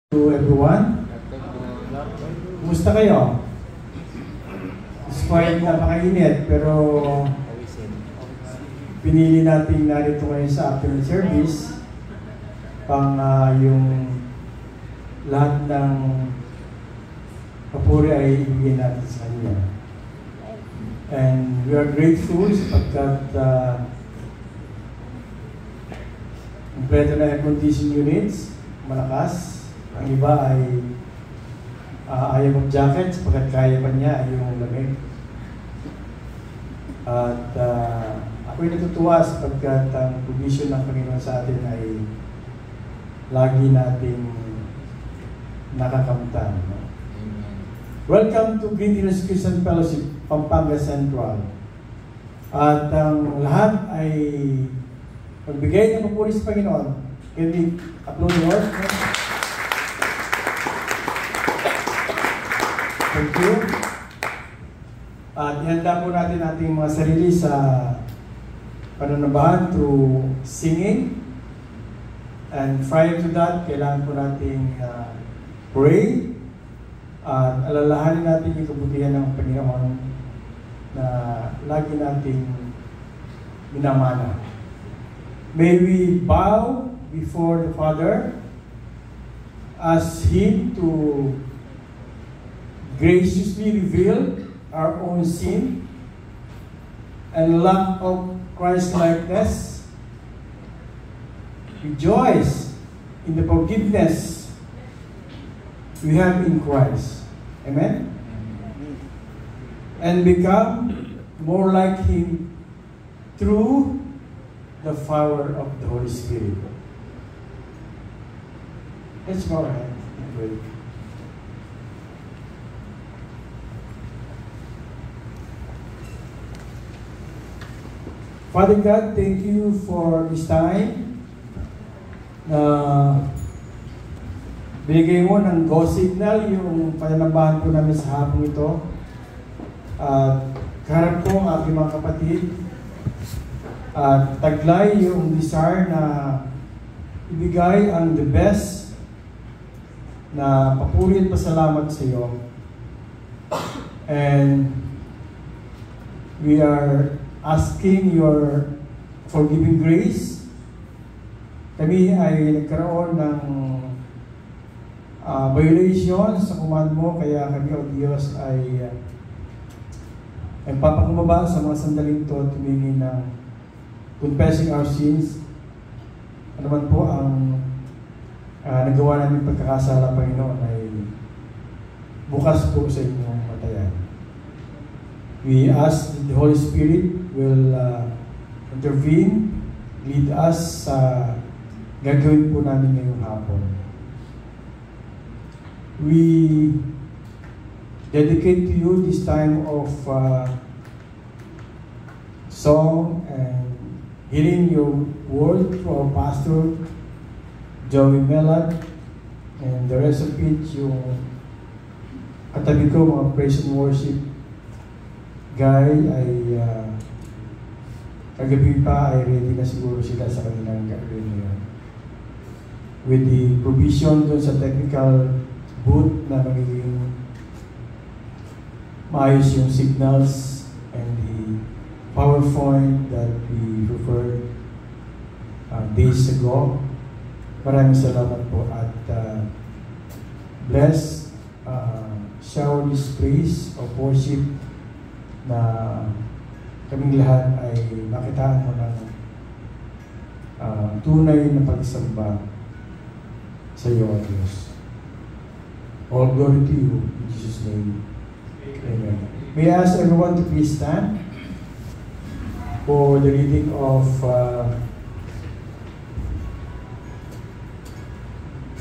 To everyone. Kumusta kayo? Despite napakainit, pero pinili natin narito ngayon sa afternoon service pang yung lahat ng papuri ay ibigay natin sa kanya. And we are grateful sapagkat kompleto na air conditioning units, malakas. Ang iba ay ayaw mag-jacket sapagkat kaya pa niya yung lamig. At ako'y natutuwa sapagkat ang provision ng Panginoon sa atin ay lagi nating nakakamtan. No? Welcome to Greetings Christian Fellowship, Pampanga Central. At ang lahat ay magbigay ng papuri sa Panginoon. Can we applaud the Lord? Thank you. At ihanda po natin ating mga sarili sa pananabahan through singing. And prior to that, kailangan po nating pray. At alalahanin natin yung kabutihan ng Panginoon na lagi nating minamana. May we bow before the Father, ask Him to graciously reveal our own sin and lack of Christ-likeness. Rejoice in the forgiveness we have in Christ. Amen? And become more like Him through the power of the Holy Spirit. Let's go ahead and pray. Father God, thank you for this time na binigay mo ng go signal yung pananabahan po namin sa hapong ito. At kaharap ko ang aking mga kapatid at taglay yung desire na ibigay ang the best na papuri at pasalamat sa iyo. And we are asking your forgiving grace. Kami ay nagkaroon ng violation sa command mo, kaya kami, O Diyos, ay papakumaba sa mga sandaling ito, tumingin ng confessing our sins. Ano man po ang nagawa namin pagkakasala, Panginoon, ay bukas po sa inyong matayan. We ask that the Holy Spirit will intervene, lead us sa gagawin po namin ngayong hapon. We dedicate to you this time of song and hearing your word through our pastor, Joey Melad, and the rest of it, yung katabi ko, mga praise and worship guy ay kagabi pa ay ready na siguro sila sa kanilang gagawin ngayon. With the provision doon sa technical booth na magiging maayos yung signals and the PowerPoint that we referred days ago. Maraming salamat po at bless, shower this praise of worship na kaming lahat ay makitaan mo ng tunay na pagsamba sa iyo, O Diyos. All glory to you, in Jesus' name. Amen. May I ask everyone to please stand for the reading of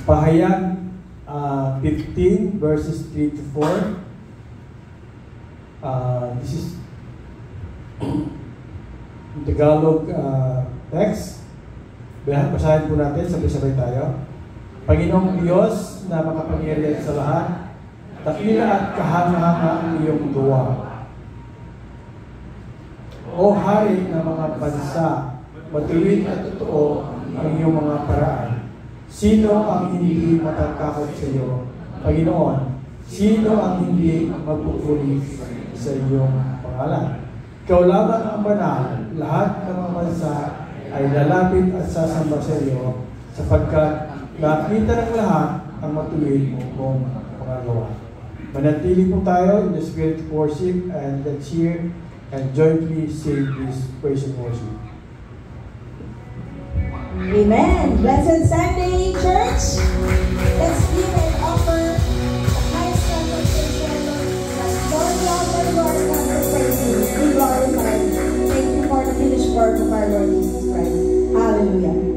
Pahayag 15 verses 3 to 4. This is Tagalog text. Basahin po natin, sabay-sabay tayo. Panginoong Diyos na makapangyarihan sa lahat, dakila at kahanga-hanga ang iyong gawa. O Hari ng mga bansa, matuwid at totoo ang iyong mga paraan. Sino ang hindi matatakot sa iyo, Panginoon? Sino ang hindi magpupuri sa iyong pangalan? Ikaw lamang ang banal, lahat ng mga bansa ay lalapit at sasamba sa iyo, sapagkat nakita ng lahat ang matuwid mong mga gawa. Manatili po tayo in the spirit of worship, and let's hear and joyfully sing this praise and worship. Amen. Blessed Sunday, church. Let's give and offer the highest conversation. Lord, Lord, and praise you. Be glorified. Thank you for the finished work of our Lord Jesus Christ. Hallelujah.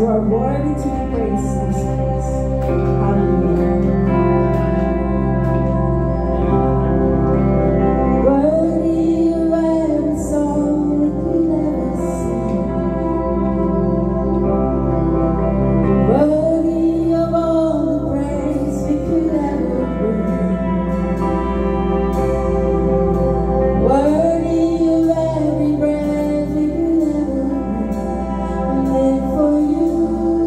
You are worthy to be praised in this place. Hallelujah. Worthy of every song we could ever sing. Worthy of all the praise we could ever bring. Worthy of every breath we could ever breathe. We live for you.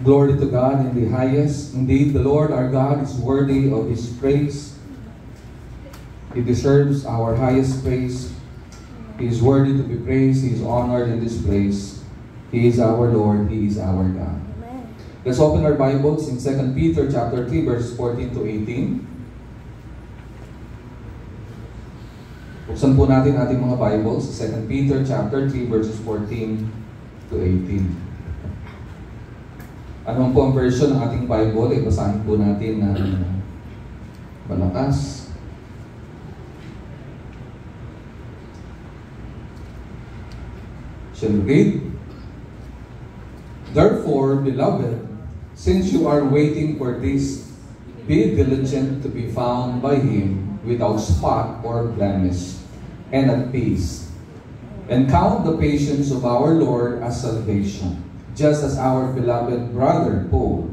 Glory to God in the highest. Indeed, the Lord our God is worthy of His praise. He deserves our highest praise. He is worthy to be praised. He is honored in this place. He is our Lord. He is our God. Amen. Let's open our Bibles in 2 Peter chapter 3, verses 14 to 18. Buksan po natin ating mga Bibles, 2 Peter chapter 3, verses 14 to 18. Ano po ang version ng ating Bible? Basahin po natin ng malakas. Shall we read? Therefore, beloved, since you are waiting for this, be diligent to be found by Him without spot or blemish, and at peace. And count the patience of our Lord as salvation, just as our beloved brother Paul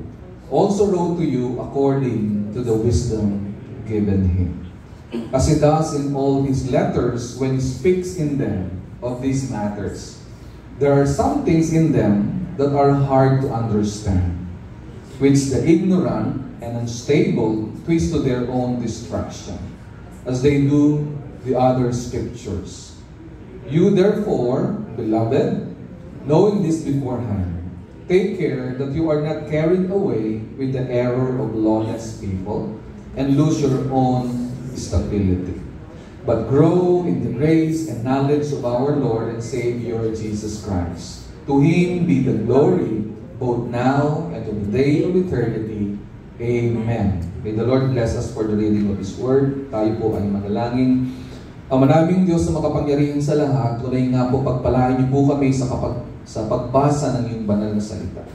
also wrote to you according to the wisdom given him. As he does in all his letters when he speaks in them of these matters. There are some things in them that are hard to understand, which the ignorant and unstable twist to their own destruction, as they do the other scriptures. You therefore, beloved, knowing this beforehand, take care that you are not carried away with the error of lawless people and lose your own stability, but grow in the grace and knowledge of our Lord and Savior Jesus Christ. To Him be the glory both now and to the day of eternity. Amen. May the Lord bless us for the reading of His Word. Tayo po ay manalangin. Ama naming Diyos na makapangyarihan sa lahat, tunay nga po pagpalain niyo po kami sa pagbasa ng iyong banal na salita.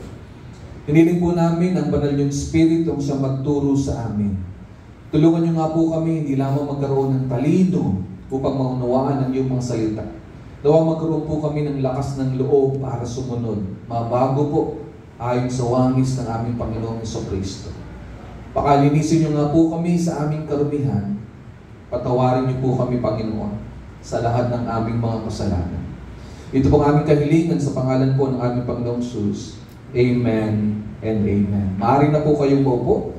Hiniling po namin ang banal niyong Espiritu ang siyang magturo sa amin. Tulungan niyo nga po kami hindi lamang magkaroon ng talino upang maunawaan ang iyong mga salita. Nawa magkaroon po kami ng lakas ng loob para sumunod. Mabago po ayon sa wangis ng aming Panginoong Jesucristo. Pakalinisin niyo nga po kami sa aming karumihan. Patawarin niyo po kami, Panginoon, sa lahat ng aming mga kasalanan. Ito pong aming kahilingan sa pangalan po ng aming Panginoong Jesus. Amen and amen. Maaari na po kayong maupo.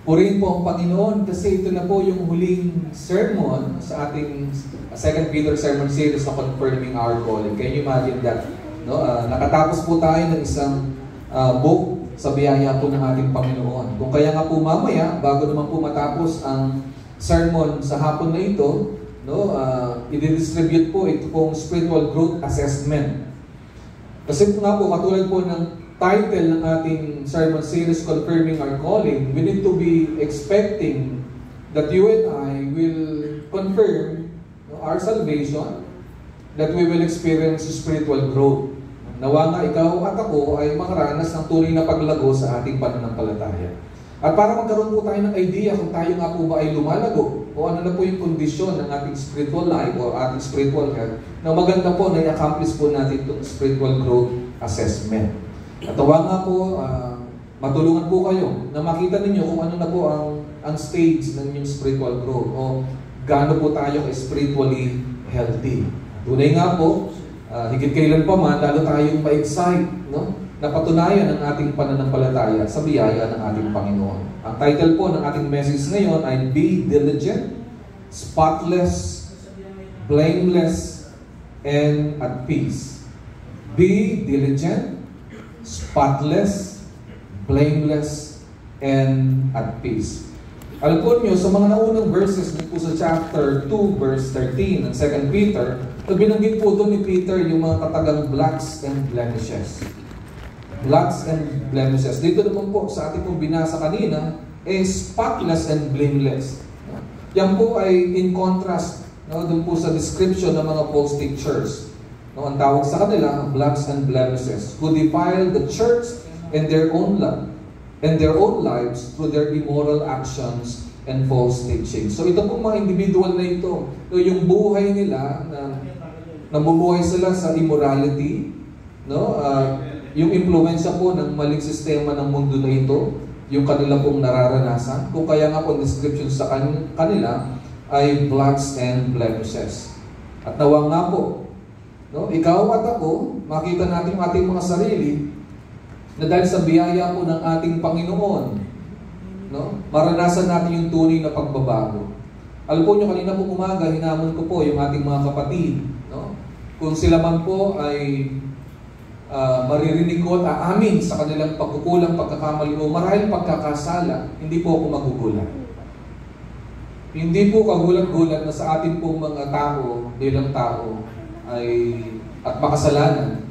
Purihin po ang Panginoon kasi ito na po yung huling sermon sa ating 2 Peter sermon series na confirming our calling. Can you imagine that? No? Nakatapos po tayo ng isang book sa biyaya po ng ating Panginoon. Kung kaya nga po mamaya, bago naman po matapos ang sermon sa hapon na ito, no, i-distribute po ito pong spiritual growth assessment. Kasi nga po, katulad po ng title ng ating sermon series, Confirming Our Calling, we need to be expecting that you and I will confirm our salvation, that we will experience spiritual growth. Nawa nga ikaw at ako ay makaranas ng tunay na paglago sa ating pananampalataya. At para magkaroon po tayo ng idea kung tayo nga po ba ay lumalago o ano na po yung kondisyon ng ating spiritual life o ating spiritual health, na maganda po na i-accomplish po natin itong spiritual growth assessment. At tawa nga po, matulungan po kayo na makita ninyo kung ano na po ang stage ng inyong spiritual growth o gaano po tayo spiritually healthy. Tunay nga po, higit kailan pa man, lalo tayong ma-excite, no? Napatunayan ang ating pananampalataya sa biyaya ng ating Panginoon. Ang title po ng ating message ngayon ay Be Diligent, Spotless, Blameless, and at Peace. Be diligent, spotless, blameless, and at peace. Alam po niyo, sa mga naunang verses po sa chapter 2, verse 13 ng 2 Peter, binanggit po doon ni Peter yung mga katagang blocks and blemishes. Blocks and blemishes. Dito naman po sa ating pong binasa kanina is spotless and blameless. Yan po ay in contrast, no, doon po sa description ng mga false teachers. No, ang tawag sa kanila, blocks and blemishes, who defile the church and their own lives through their immoral actions and false teaching. So ito pong mga individual na ito, no, yung buhay nila na nabubuhay sila sa immorality, no, yung impluensya po ng maling sistema ng mundo na ito, yung kanila pong nararanasan. Kung kaya nga po description sa kanila ay blocks and blemishes. At nawa nga po, no, ikaw at ako, makita natin ating mga sarili Na dahil sa biyaya po ng ating Panginoon, no, maranasan natin yung tunay na pagbabago. Alam po nyo, kanina po umaga, hinamon ko po yung ating mga kapatid. No? Kung sila man po ay maririnig ko at aamin sa kanilang pagkukulang, pagkakamali o marahil pagkakasala, hindi po ako magugulat. Hindi po kagulat-gulat na sa ating pong mga tao, bilang tao, at makasalanan,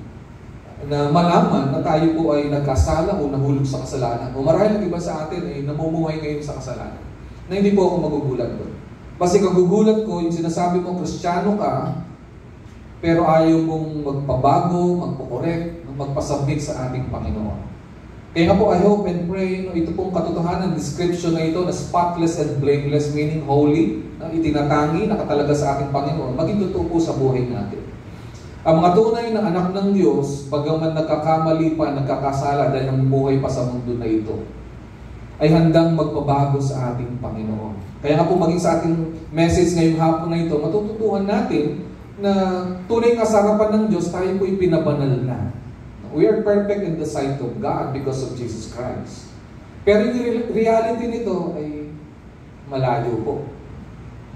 na malaman na tayo po ay nagkasala o nahulog sa kasalanan. O marahil ang iba sa atin ay namumuhay ngayon sa kasalanan. Na hindi po ako magugulat doon. Kasi kagugulat ko, yung sinasabi mo, Kristiyano ka, pero ayaw mong magpabago, magpakorek, magpasubmit sa ating Panginoon. Kaya nga po, I hope and pray, no, ito pong katotohanan, description na ito na spotless and blameless, meaning holy, na itinatangi, nakatalaga sa ating Panginoon, maging totoo po sa buhay natin. Ang mga tunay na anak ng Diyos, bagaman nagkakamali pa, nagkakasala dahil namumuhay pa sa mundo na ito, ay handang magbabago sa ating Panginoon. Kaya nga po maging sa ating message ngayong hapon na ito, matututuhan natin na tunay kasarapan ng Diyos, tayo po ipinabanal na. We are perfect in the sight of God because of Jesus Christ. Pero yung reality nito ay malayo po.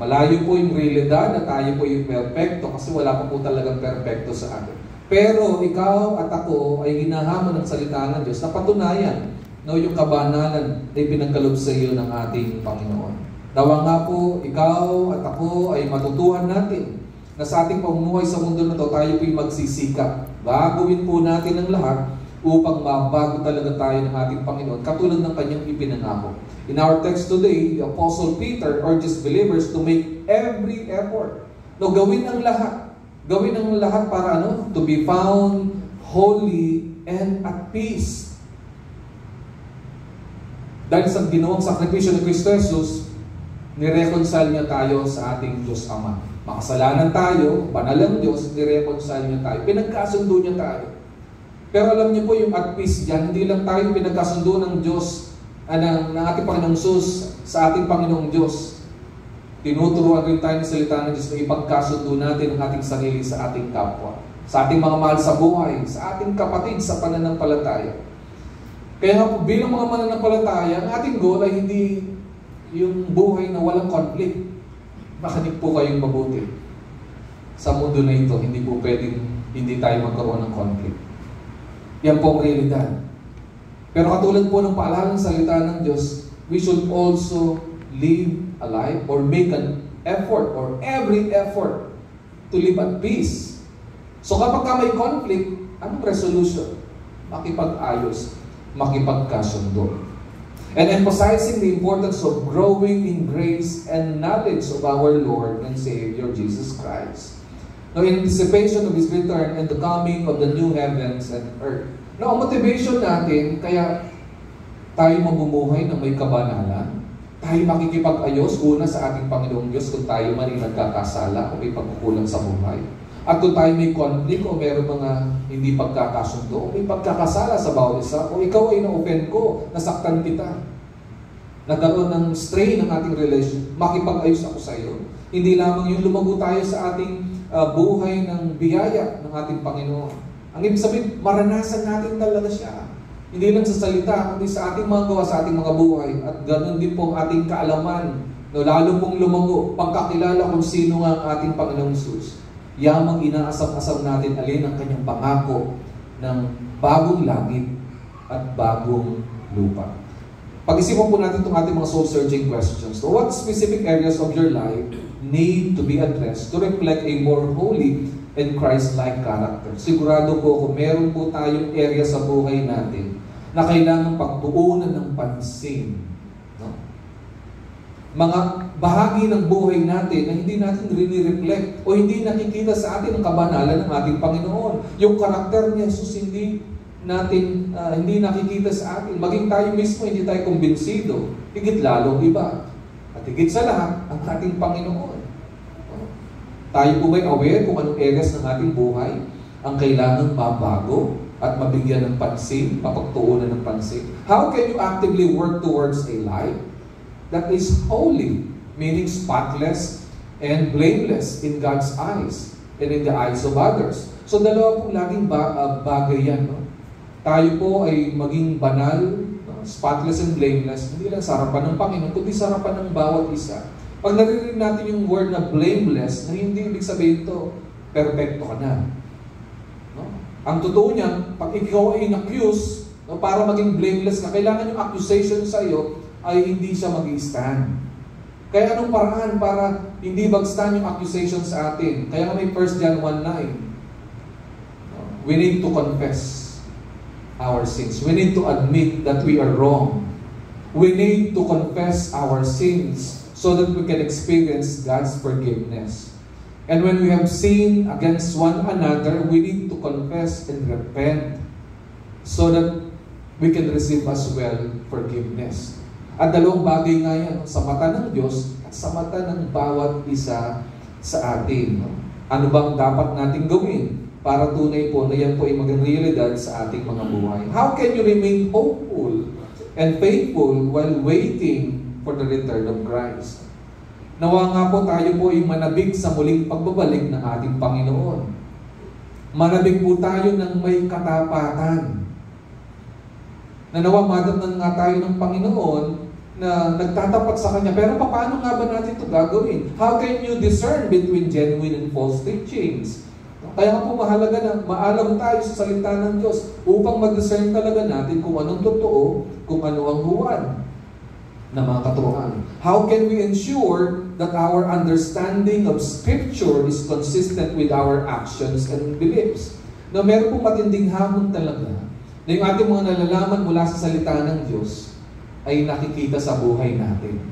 Malayo po yung realidad na tayo po yung perfecto kasi wala pa po talagang perfecto sa atin. Pero ikaw at ako ay hinahamon ng salita ng Diyos na patunayan yung kabanalan na ipinagkaloob sa iyo ng ating Panginoon. Nawa nga po, ikaw at ako ay matutuhan natin na sa ating pamumuhay sa mundo na ito, tayo po'y magsisikap. Gagawin po natin ang lahat upang mabago talaga tayo ng ating Panginoon, katulad ng kanyang ipinangako. In our text today, the Apostle Peter urges believers to make every effort. No, gawin ang lahat. Gawin ang lahat para to be found holy and at peace. Dahil sa ginawang sakripisyo ni Kristo Jesus, nireconcile niya tayo sa ating Diyos Ama. Makasalanan tayo, banal ang Diyos, nireconcile niya tayo. Pinagkasundo niya tayo. Pero alam niyo po yung at peace dyan, hindi lang tayo pinagkasundo ng Diyos, ng ating Panginoong Sus sa ating Panginoong Diyos. Tinuturuan rin tayo ng salita ng Diyos na ipagkasundo natin ang ating sarili sa ating kapwa, sa ating mga mahal sa buhay, sa ating kapatid sa pananampalataya. Kaya nga po, bilang mga mananampalataya, ang ating goal ay hindi yung buhay na walang conflict. Makinig po kayong mabuti. Sa mundo na ito, hindi po pwedeng hindi tayo magkaroon ng conflict. Yan po ang realidad. Pero katulad po ng paalala ng salita ng Diyos, we should also live a life or make an effort or every effort to live at peace. So kapag may conflict, anong resolution? Makipag-ayos, makipagkasundo. And emphasizing the importance of growing in grace and knowledge of our Lord and Savior Jesus Christ. Now, in anticipation of His return and the coming of the new heavens and earth. Now, ang motivation natin, kaya tayo mamumuhay na may kabanalan, tayo makikipag-ayos una sa ating Panginoong Diyos kung tayo man ay nagkakasala o may pagkukulang sa buhay. At kung tayo may conflict o meron mga hindi pagkakasundo o may pagkakasala sa bawat isa o ikaw ay na-offend ko, nasaktan kita, nagkaroon ng strain ng ating relation, makipag-ayos ako sa iyo. Hindi lamang yung lumago tayo sa ating buhay ng biyaya ng ating Panginoon. Ang ibig sabihin, maranasan natin talaga siya. Hindi lang sa salita, kundi sa ating mga gawa, sa ating mga buhay. At ganoon din po ang ating kaalaman. Lalo pong lumago, pagkakilala kung sino nga ang ating Panginoong Jesus. Yamang inaasam-asam natin alin ang kanyang pangako ng bagong langit at bagong lupa. Pag-isipan po natin itong ating mga soul-searching questions. So what specific areas of your life need to be addressed to reflect a more holy and Christ-like character? Sigurado po kung meron po tayong area sa buhay natin na kailangan pagtuunan ng pansin. No? Mga bahagi ng buhay natin na hindi natin rini-reflect o hindi nakikita sa atin ang kabanalan ng ating Panginoon. Yung karakter ni Jesus hindi natin hindi nakikita sa atin. Maging tayo mismo hindi tayo kumbinsido. Higit lalong iba. At higit sa lahat, ang ating Panginoon. Tayo po ba'y aware kung anong areas ng ating buhay ang kailangang mabago at mabigyan ng pansin, mapagtuunan ng pansin? How can you actively work towards a life that is holy, meaning spotless and blameless in God's eyes and in the eyes of others? So dalawa pong laging bagay yan. No? tayo po ay maging banal, spotless and blameless, hindi lang sa harapan ng Panginoon, kundi sa harapan ng bawat isa. Pag naririnig natin yung word na blameless, na hindi ibig sabihin ito, perfecto ka na. No? Ang totoo niyan, pag ikaw ay in-accuse, no, para maging blameless ka, kailangan yung accusation sa iyo ay hindi siya mag-i-stand. Kaya anong paraan para hindi mag-stand yung accusation sa atin? Kaya may 1 John 1:9. We need to confess our sins. We need to admit that we are wrong. We need to confess our sins so that we can experience God's forgiveness. And when we have sinned against one another, we need to confess and repent so that we can receive as well forgiveness. At dalawang bagay nga yan, sa mata ng Diyos at sa mata ng bawat isa sa atin. Ano bang dapat natin gawin para tunay po na yan po ay maging realidad sa ating mga buhay? How can you remain hopeful and faithful while waiting for the return of Christ? Nawa nga po tayo po ay manabig sa muling pagbabalik ng ating Panginoon. Manabig po tayo ng may katapatan. Nawa madatnan nga tayo ng Panginoon na nagtatapat sa Kanya. Pero paano nga ba natin ito gagawin? How can you discern between genuine and false teachings? Kaya nga po mahalaga na maalam tayo sa salita ng Diyos upang mag-discern talaga natin kung anong totoo, kung ano ang huwad na mga katotohanan. How can we ensure that our understanding of Scripture is consistent with our actions and beliefs? Na meron pong matinding hamon talaga na yung ating mga nalalaman mula sa salita ng Diyos ay nakikita sa buhay natin.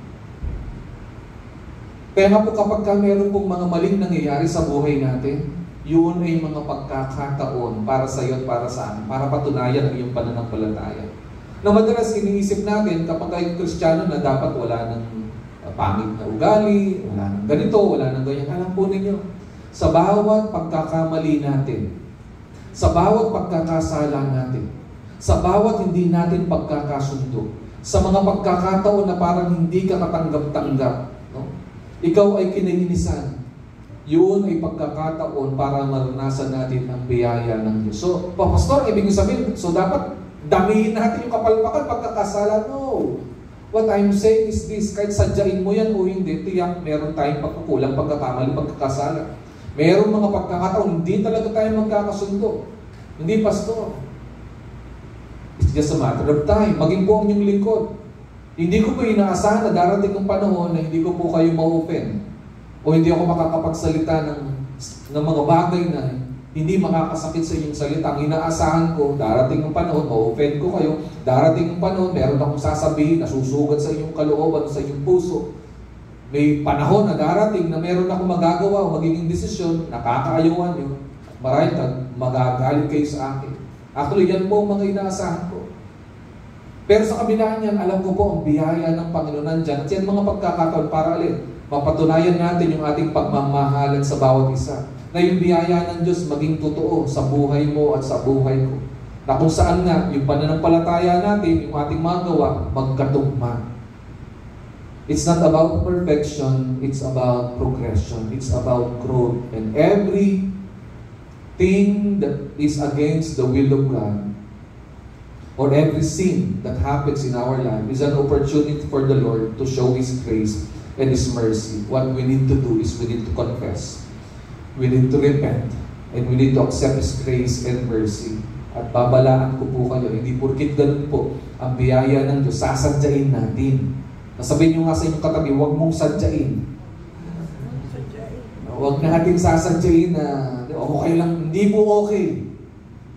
Kaya nga po kapag meron pong mga maling nangyayari sa buhay natin, yun ay mga pagkakataon para sa iyo at para sa amin, para patunayan ang iyong pananampalataya. Na madalas iniisip natin kapag ay Kristiyano na dapat wala ng pangit na ugali, wala ng ganito, wala ng ganyan. Alam po ninyo, sa bawat pagkakamali natin, sa bawat pagkakasala natin, sa bawat hindi natin pagkakasundo, sa mga pagkakataon na parang hindi ka katanggap-tanggap, no? Ikaw ay kinainisan, yun ay pagkakataon para maranasan natin ang biyaya ng Diyos. So, Pastor, ibig sabihin, so dapat damihin natin yung kapalpakan pagkakasala? No. What I'm saying is this, kahit sadyain mo yan o hindi, tiyak meron tayong pagkukulang, pagkakamali, pagkakasala. Meron mga pagkakataon, hindi talaga tayo magkakasundo. Hindi, Pastor. It's just a matter of time. Maging po ang inyong lingkod. Hindi ko po inaasahan na darating ang panahon na hindi ko po kayo ma-open. O hindi ako makakapagsalita ng mga bagay na hindi makakasakit sa inyong salita. Ang inaasahan ko, darating ang panahon, ma-offend ko kayo, darating ang panahon, meron akong sasabihin, nasusugat sa inyong kalooban, sa inyong puso. May panahon na darating na meron akong magagawa o magiging desisyon, nakakaayuan nyo, marahil magagalit kayo sa akin. Actually, yan po ang mga inaasahan ko. Pero sa kabila niyan, alam ko po ang biyaya ng Panginoon nandyan. At yan mga pagkakataon para mapatunayan natin yung ating pagmamahalan sa bawat isa. Na yung biyaya ng Diyos maging totoo sa buhay mo at sa buhay ko. Na kung saan nga, yung pananampalataya natin, yung ating magawa, magkatugma. It's not about perfection, it's about progression, it's about growth. And every thing that is against the will of God, or every sin that happens in our life, is an opportunity for the Lord to show His grace and His mercy. What we need to do is we need to confess. We need to repent. And we need to accept His grace and mercy. At babalaan ko po kayo, hindi porkit ganun po ang biyaya ng Diyos, sasadyain natin. Nasabihin nyo nga sa inyong katabi, huwag mong sadyain. Huwag natin sasadyain na okay lang, hindi po okay.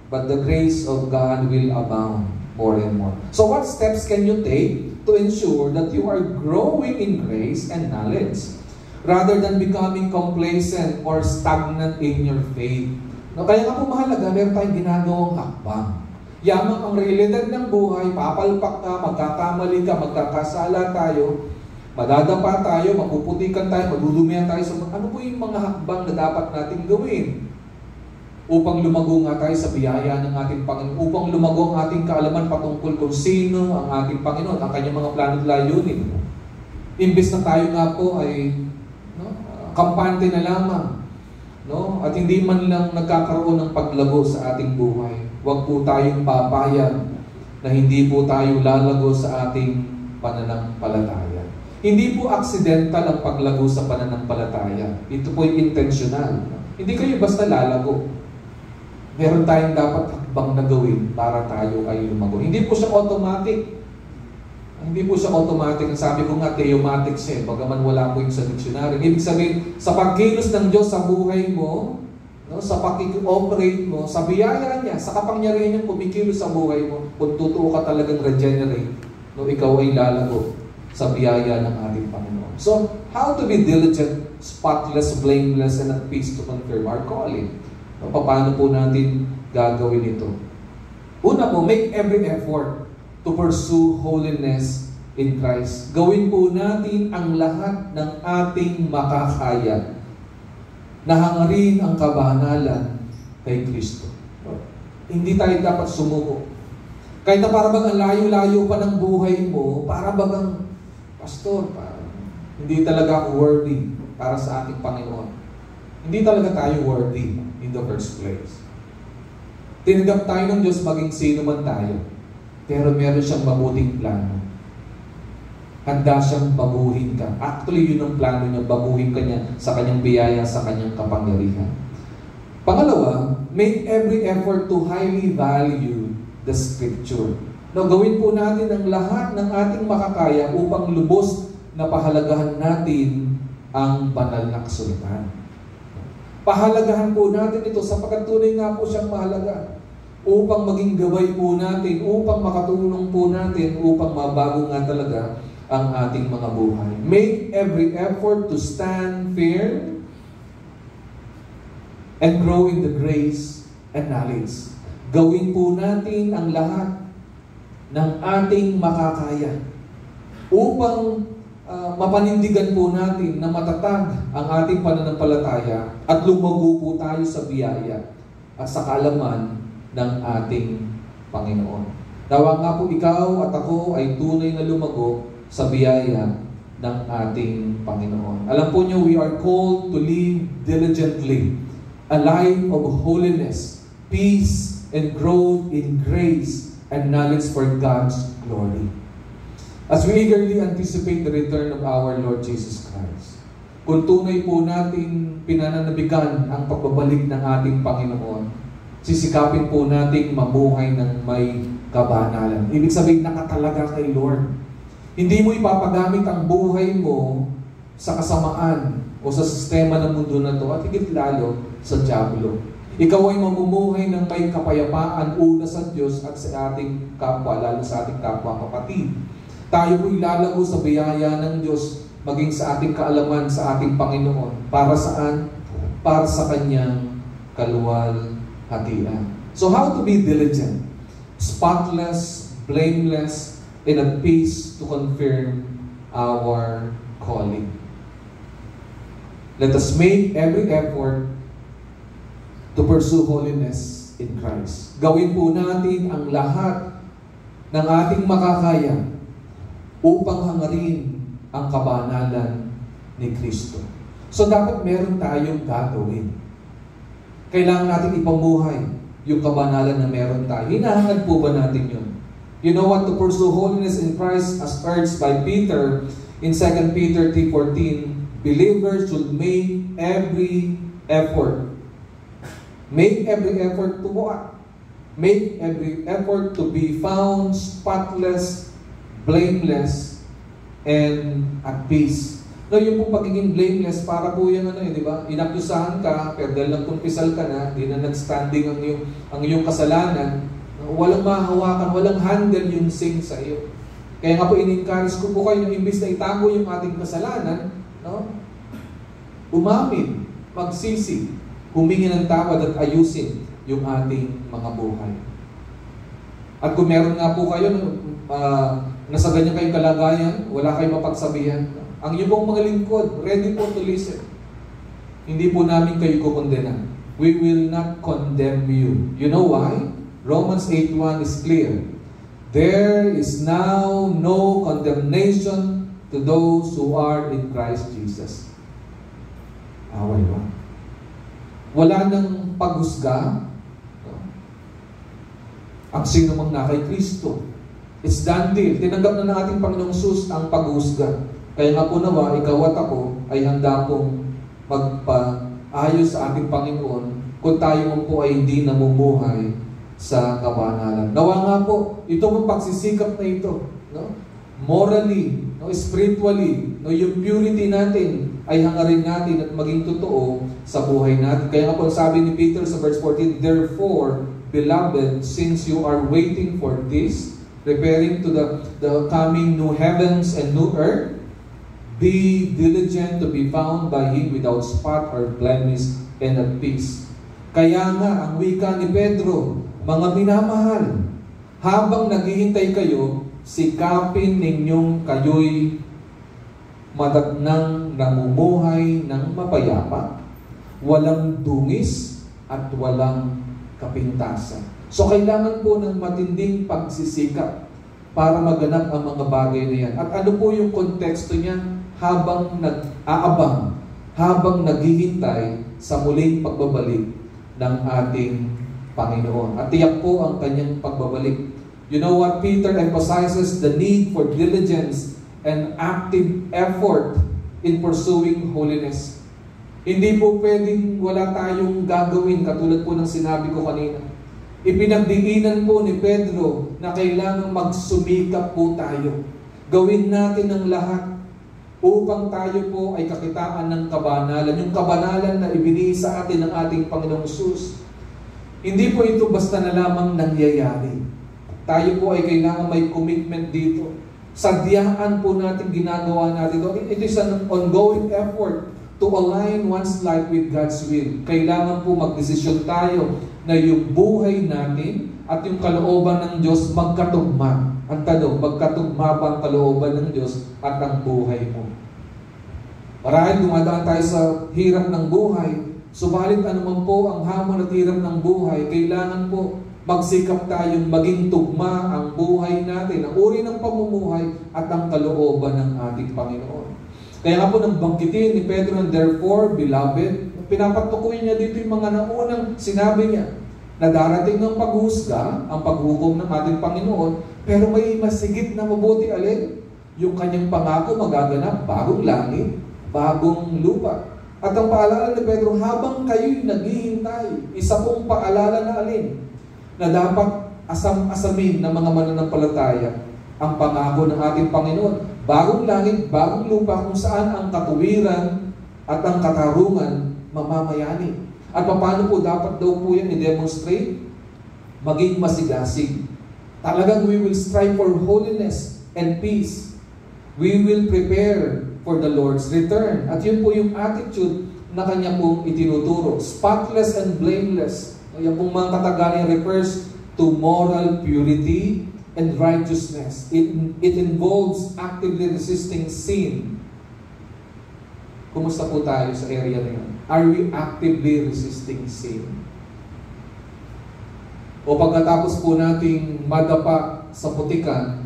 But the grace of God will abound more and more. So what steps can you take to ensure that you are growing in grace and knowledge rather than becoming complacent or stagnant in your faith? No, kaya nga po mahalaga, meron tayong ginagawang hakbang. Yamang ang realidad ng buhay, papalpak ka, magkakamali ka, magkakasala tayo, madadapa tayo, mapuputikan tayo, madudumihan tayo sa ano po yung mga hakbang na dapat natin gawin upang lumago nga tayo sa biyaya ng ating Panginoon, upang lumago ang ating kaalaman patungkol kung sino ang ating Panginoon, ang kanyang mga plano at layunin. Imbes na tayo nga po ay kampante na lamang, no? At hindi man lang nagkakaroon ng paglago sa ating buhay. Huwag po tayong papayag na hindi po tayo lalago sa ating pananampalataya. Hindi po accidental ang paglago sa pananampalataya. Ito po yung intentional. Hindi kayo basta lalago. Meron tayong dapat hakbang na gawin para tayo ay lumago. Hindi po siya automatic. Hindi po siya automatic. Sabi ko nga, theomatic siya. Bagaman wala po yung sa dictionary. Ibig sabihin, sa pagkilos ng Diyos sa buhay mo, no, sa pag-operate mo, sa biyaya niya, sa kapangyarihan niya, kumikilos sa buhay mo, kung totoo ka talagang regenerate, no, ikaw ay lalago sa biyaya ng ating Panginoon. So, how to be diligent, spotless, blameless, and at peace to confirm our calling? No, paano po natin gagawin ito? Una po, make every effort to pursue holiness in Christ. Gawin po natin ang lahat ng ating makakaya na hangarin ang kabanalan kay Kristo. Hindi tayo dapat sumuko. Kahit na para bang ang layo-layo pa ng buhay mo, para bang pastor, hindi talaga ako worthy para sa ating Panginoon. Hindi talaga tayo worthy in the first place. Tinanggap tayo ng Diyos maging sino man tayo. Pero meron siyang mabuting plano. Handa siyang baguhin ka. Actually, yun ang plano niya. Baguhin ka niya sa kanyang biyaya, sa kanyang kapangyarihan. Pangalawa, make every effort to highly value the Scripture. No, gawin po natin ang lahat ng ating makakaya upang lubos na pahalagahan natin ang banal na kasulatan. Pahalagahan po natin ito sapagkat tunay nga po siyang mahalaga upang maging gabay po natin, upang makatulong po natin, upang mabago nga talaga ang ating mga buhay. Make every effort to stand firm and grow in the grace and knowledge. Gawin po natin ang lahat ng ating makakaya upang mapanindigan po natin na matatag ang ating pananampalataya at lumago po tayo sa biyaya at sa kaalaman ng ating Panginoon. Nawa nga po ikaw at ako ay tunay na lumago sa biyaya ng ating Panginoon. Alam po niyo, we are called to live diligently a life of holiness, peace, and growth in grace and knowledge for God's glory. As we eagerly anticipate the return of our Lord Jesus Christ, kung tunay po natin pinananabigan ang pagbabalik ng ating Panginoon, sisikapin po nating mamuhay ng may kabanalan. Ibig sabihin, nakatalaga kay Lord. Hindi mo ipapagamit ang buhay mo sa kasamaan o sa sistema ng mundo na ito at higit lalo sa diablo. Ikaw ay mamumuhay ng may kapayapaan una sa Diyos at sa ating kapwa, lalo sa ating kapwa kapatid. Tayo po'y lalago sa biyaya ng Diyos maging sa ating kaalaman sa ating Panginoon. Para saan? Para sa Kanyang kaluwalhatian. So how to be diligent? Spotless, blameless, and at peace to confirm our calling. Let us make every effort to pursue holiness in Christ. Gawin po natin ang lahat ng ating makakaya upang hangarin ang kabanalan ni Kristo. So dapat meron tayong gagawin. Kailangan natin ipamuhay yung kabanalan na meron tayo. Hinahangad po ba natin yun? You know what? To pursue holiness in Christ as urged by Peter in 2 Peter 3:14, believers should make every effort. Make every effort to what? Make every effort to be found spotless, blameless, and at peace. No, yung pong pagiging blameless, para po yung di ba? Inakusahan ka, pero dahil lang kumpisal ka na, di na nag-standing ang iyong kasalanan, walang mahahawakan, walang handle yung sin sa iyo. Kaya nga po, in-encourage ko po kayo, imbis na itago yung ating kasalanan, no? Umamin, magsisi, humingi ng tawad at ayusin yung ating mga buhay. At kung meron nga po kayo, nasa ganyan kayong kalagayan, wala kayong mapagsabihan, ang iyong pong mga lingkod, ready po to listen. Hindi po namin kayo kukondena. We will not condemn you. You know why? Romans 8:1 is clear. There is now no condemnation to those who are in Christ Jesus. Away ba? Wala nang paghusga. ang sino mang na kay Kristo. It's done deal. Tinanggap na ng ating Panginoong Jesus ang paghuhusga. Kaya nga po nawa, ikaw at ako ay handa pong magpaayos sa ating Panginoon kung tayo po ay hindi namumuhay sa kabanalan. Nawa nga po, ito ang pagsisikap na ito, no? Morally, no? Spiritually, no? Yung purity natin ay hangarin natin at maging totoo sa buhay natin. Kaya nga po sabi ni Peter sa verse 14, "Therefore, beloved, since you are waiting for this," referring to the coming new heavens and new earth, "be diligent to be found by Him without spot or blemish and at peace." Kaya nga, ang wika ni Pedro, mga minamahal, habang naghihintay kayo, sikapin ninyong kayo'y madagnang namumuhay ng mapayapa, walang dungis at walang kapintasan. So kailangan po ng matinding pagsisikap para maganap ang mga bagay na yan. At ano po yung konteksto niya? Habang nag-aabang, habang naghihintay sa muling pagbabalik ng ating Panginoon. At tiyak po ang kanyang pagbabalik. You know what? Peter emphasizes the need for diligence and active effort in pursuing holiness. Hindi po pwedeng wala tayong gagawin katulad po ng sinabi ko kanina. Ipinagdiinan po ni Pedro na kailangang magsumikap po tayo. Gawin natin ang lahat upang tayo po ay kakitaan ng kabanalan. Yung kabanalan na ibinigay sa atin ng ating Panginoong Jesus. Hindi po ito basta na lamang nangyayari. Tayo po ay kailangan may commitment dito. Sadyaan po natin ginagawa natin ito. It is an ongoing effort to align one's life with God's will. Kailangan po magdesisyon tayo na yung buhay natin at yung kalooban ng Diyos magkatugma. Ang tanong, magkatugma ba ang kalooban ng Diyos at ang buhay mo? Marahil dumadaan tayo sa hirap ng buhay, subalit anuman po ang hamon at hirap ng buhay, kailangan po magsikap tayong maging tugma ang buhay natin, ang uri ng pamumuhay at ang kalooban ng ating Panginoon. Kaya nga po nang banggitin ni Pedro, and therefore, beloved, pinapatukoy niya dito yung mga naunang sinabi niya na darating ng paghusga, ang paghukom ng ating Panginoon, pero may masigit na mabuti alin, yung kanyang pangako magaganap, bagong langit, bagong lupa. At ang paalala ni Pedro, habang kayo'y naghihintay, isa pong paalala na alin, na dapat asam-asamin ng mga mananampalataya ang pangako ng ating Panginoon. Bagong langit, bagong lupa kung saan ang katuwiran at ang katarungan mamamayani. At paano po dapat daw po yan i-demonstrate? Maging masigasig. Talagang we will strive for holiness and peace. We will prepare for the Lord's return. At yun po yung attitude na kanya pong itinuturo. Spotless and blameless. Yan pong mga katagalan refers to moral purity and righteousness. It involves actively resisting sin. Kumusta po tayo sa area na yun? Are we actively resisting sin? O pagkatapos po nating madapa sa putikan,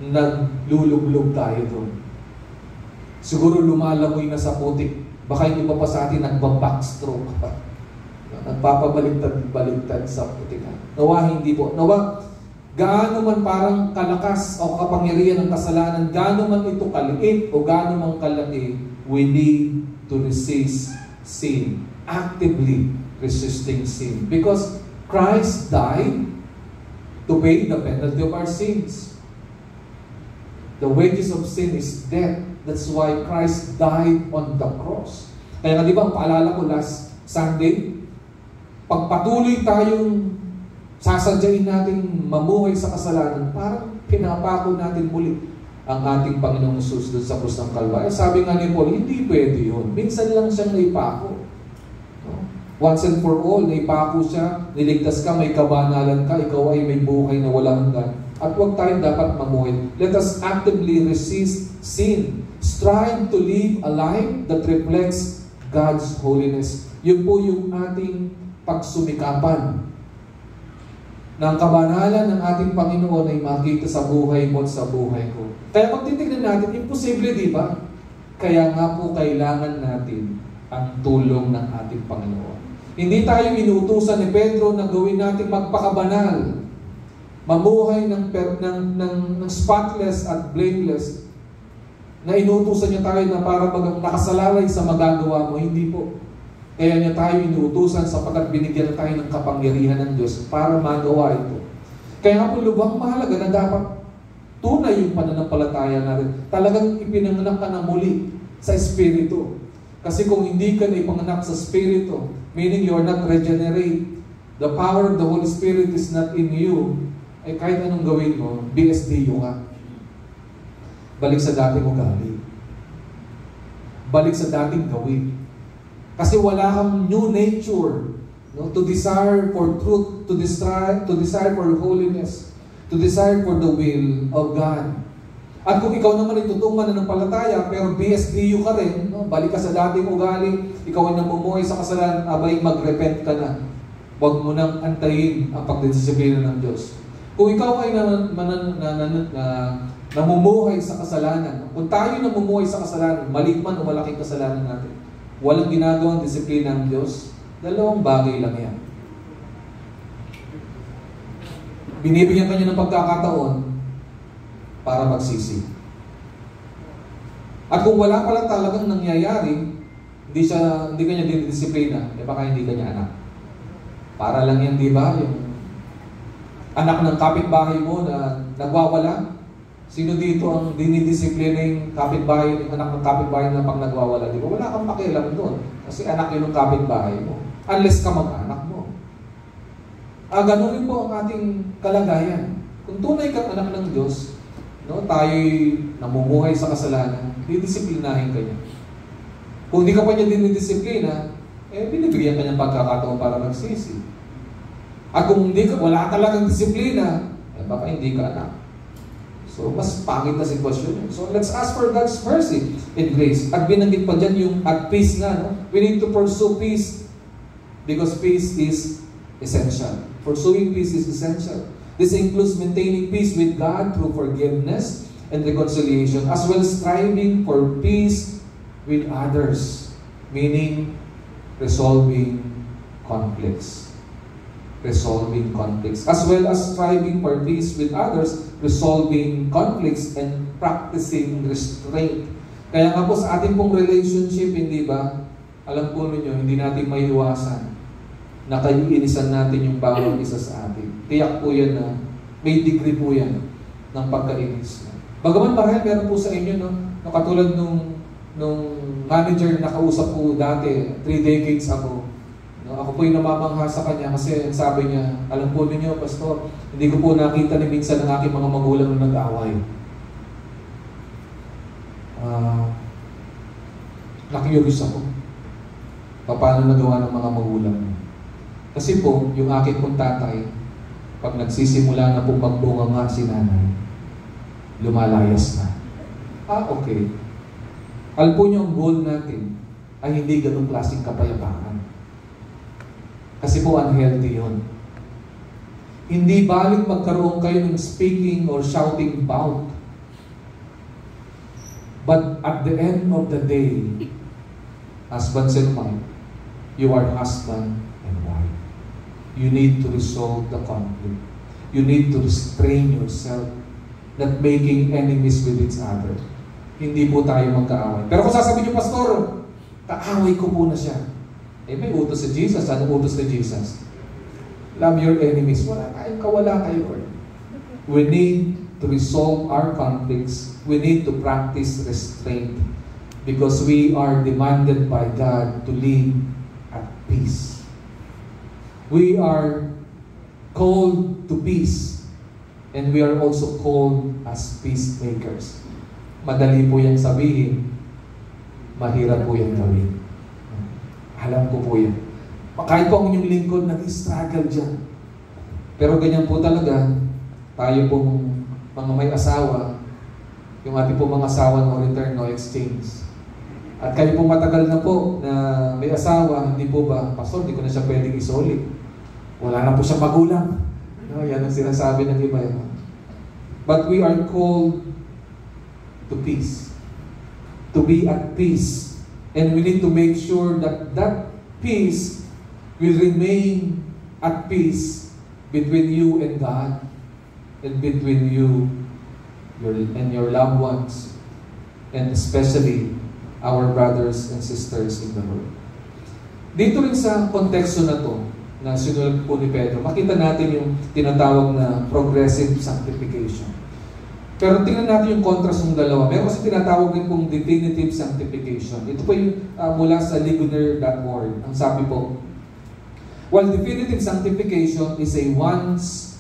naglulublog tayo doon. Siguro lumalamoy na sa putik. Baka yung iba pa sa atin nagbabackstroke pa. Nagpapabaliktad-baliktad sa putikan. Nawa hindi po. Nawa, gaano man parang kalakas o kapangyarihan ng kasalanan, gaano man ito kaliit o gaano man kalaki, we need to resist sin. Actively resisting sin. Because Christ died to pay the penalty of our sins. The wages of sin is death. That's why Christ died on the cross. Kaya nga di ba, ang paalala ko last Sunday, pagpatuloy tayong sasadyain natin mamuhay sa kasalanan, parang pinapako natin muli ang ating Panginoong Jesus doon sa krus ng Kalbaryo. Sabi nga ni Paul, hindi pwede yun. Minsan lang siyang naipako. No? Once and for all, naipako siya, niligtas ka, may kabanalan ka, ikaw ay may buhay na walang hanggan. At huwag tayong dapat mamuhay. Let us actively resist sin. Strive to live a life that reflects God's holiness. Yun po yung ating pagsumikapan. Na ang kabanalan ng ating Panginoon ay makita sa buhay mo at sa buhay ko. Kaya pag titignan natin, imposible, di ba? Kaya nga po kailangan natin ang tulong ng ating Panginoon. Hindi tayo inuutusan ni Pedro na gawin natin magpakabanal, mamuhay ng spotless at blameless, na inuutusan niya tayo na para nakasalalay sa magagawa mo. Hindi po. Kaya niya tayo inuutusan sapagkat binigyan tayo ng kapangyarihan ng Diyos para magawa ito. Kaya nga po lubhang mahalaga na dapat tunay yung pananampalataya natin. Talagang ipinanganak ka na muli sa Espiritu. Kasi kung hindi ka na ipanganak sa Espiritu, meaning you are not regenerate, the power of the Holy Spirit is not in you, ay kahit anong gawin mo, BSDU ka. Balik sa dating ugali. Balik sa dating gawin. Kasi wala kang new nature, no? To desire for truth, to desire for holiness, to desire for the will of God. At kung ikaw naman ay totoong mananampalataya, pero BSDU ka rin, no? Balik ka sa dating ugali, ikaw ay namumuhay sa kasalanan, abay mag-repent ka na. Huwag mo nang antayin ang pagdidisiplina ng Diyos. Kung ikaw ay namumuhay sa kasalanan, kung tayo namumuhay sa kasalanan, maliit man o malaking kasalanan natin, walang ginagawang disiplina ng Diyos, dalawang bagay lang yan. Binibigyan ka niya ng pagkakataon para magsisi. At kung wala pala talagang nangyayari, hindi ka niya dinidisiplina, baka hindi ka niya anak. Para lang yan, di ba? Yung anak ng kapitbahay mo na nagwawala. Sino dito ang dinidisiplina yung kapitbahay, yung anak ng kapitbahay na pag nagwawala? Di ba? Wala kang pakialam doon. Kasi anak yun ng kapitbahay mo. Unless ka mag-anak mo. Ganun rin po ang ating kalagayan. Kung tunay kang anak ng Diyos, no, tayo'y namumuhay sa kasalanan, didisiplinahin ka niya. Kung hindi ka pa niya dinidisiplina, binibigyan ka niya pagkakataon para magsisi. At kung wala ka talagang disiplina, baka hindi ka anak. So, mas pangit na sitwasyon yun. So, let's ask for God's mercy and grace. At binanggit pa dyan yung at peace nga, no? We need to pursue peace because peace is essential. Pursuing peace is essential. This includes maintaining peace with God through forgiveness and reconciliation, as well as striving for peace with others, meaning resolving conflicts. Resolving conflicts. As well as striving for peace with others, resolving conflicts, and practicing restraint. Kaya nga po sa ating pong relationship, hindi ba, alam po ninyo, hindi natin maiiwasan na kaiinisan natin yung bawat isa sa atin. Tiyak po yan na may degree po yan ng pagkainis. Bagaman marahil meron po sa inyo, no? Katulad nung manager na nakausap po dati, 3 decades ago. No, ako po yung namamangha sa kanya kasi sabi niya, alam po ninyo, Pastor, hindi ko po nakita ni minsan ng aking mga magulang na nag-away. Nakiuris ako. Paano nagawa ng mga magulang? Kasi po, yung aking pong tatay, pag nagsisimula na po magbunga nga si nanay, lumalayas na. Okay. Alam po niyo, ang goal natin ay hindi ganung klaseng kapayapaan. Kasi po unhealthy yun. Hindi balik magkaroon kayo ng speaking or shouting bout. But at the end of the day, husbands and wife, you are husband and wife. You need to resolve the conflict. You need to restrain yourself, not making enemies with each other. Hindi po tayo magkaaway. Pero kung sasabihin niyo, Pastor, kaaway ko po na siya. May utos si Jesus. Anong utos ni Jesus? Love your enemies. Wala kayo. We need to resolve our conflicts. We need to practice restraint because we are demanded by God to live at peace. We are called to peace and we are also called as peacemakers. Madali po yan sabihin, mahirap po yan gawin. Alam ko po yan. Kahit po ang inyong lingkod, nag-struggle dyan. Pero ganyan po talaga, tayo pong mga may asawa, yung ating pong mga asawa no return, no exchange. At kayo pong matagal na po na may asawa, hindi po ba, Pastor, hindi ko na siya pwedeng isoli. Wala na po siya magulang. No, yan ang sinasabi ng iba. But we are called to peace. To be at peace. And we need to make sure that that peace will remain at peace between you and God, and between you and your loved ones, and especially our brothers and sisters in the Lord. Dito rin sa konteksto na to, na sinulat po ni Pedro, makita natin yung tinatawag na progressive sanctification. Pero tingnan natin yung contrast ng dalawa. Meron kasi tinatawag din pong definitive sanctification. Ito po yung mula sa Ligonier.org. Ang sabi po, while definitive sanctification is a once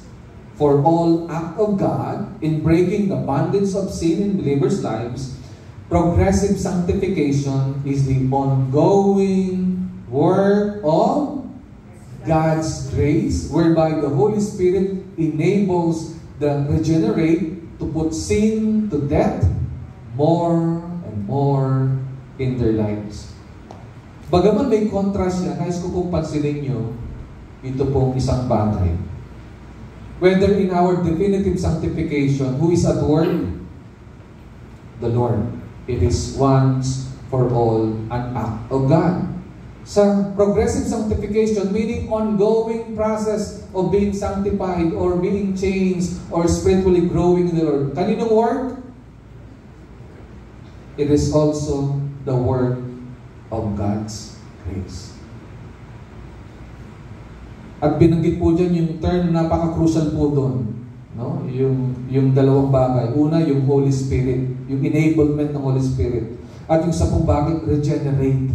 for all act of God in breaking the bondage of sin in believers' lives, progressive sanctification is the ongoing work of God's grace, whereby the Holy Spirit enables the regenerate to put sin to death more and more in their lives. Bagaman may contrast yan, nais ko pong pansinin nyo, ito pong isang bagay. Whether in our definitive sanctification, who is at work? The Lord. It is once for all an act of God. Sa progressive sanctification, meaning ongoing process of being sanctified or being changed or spiritually growing in the Lord. Kaninong work? It is also the work of God's grace. At binanggit po dyan yung term, napaka-crucial po doon. No? Yung dalawang bagay. Una, yung Holy Spirit. Yung enablement ng Holy Spirit. At yung sa pong bagay, regenerate.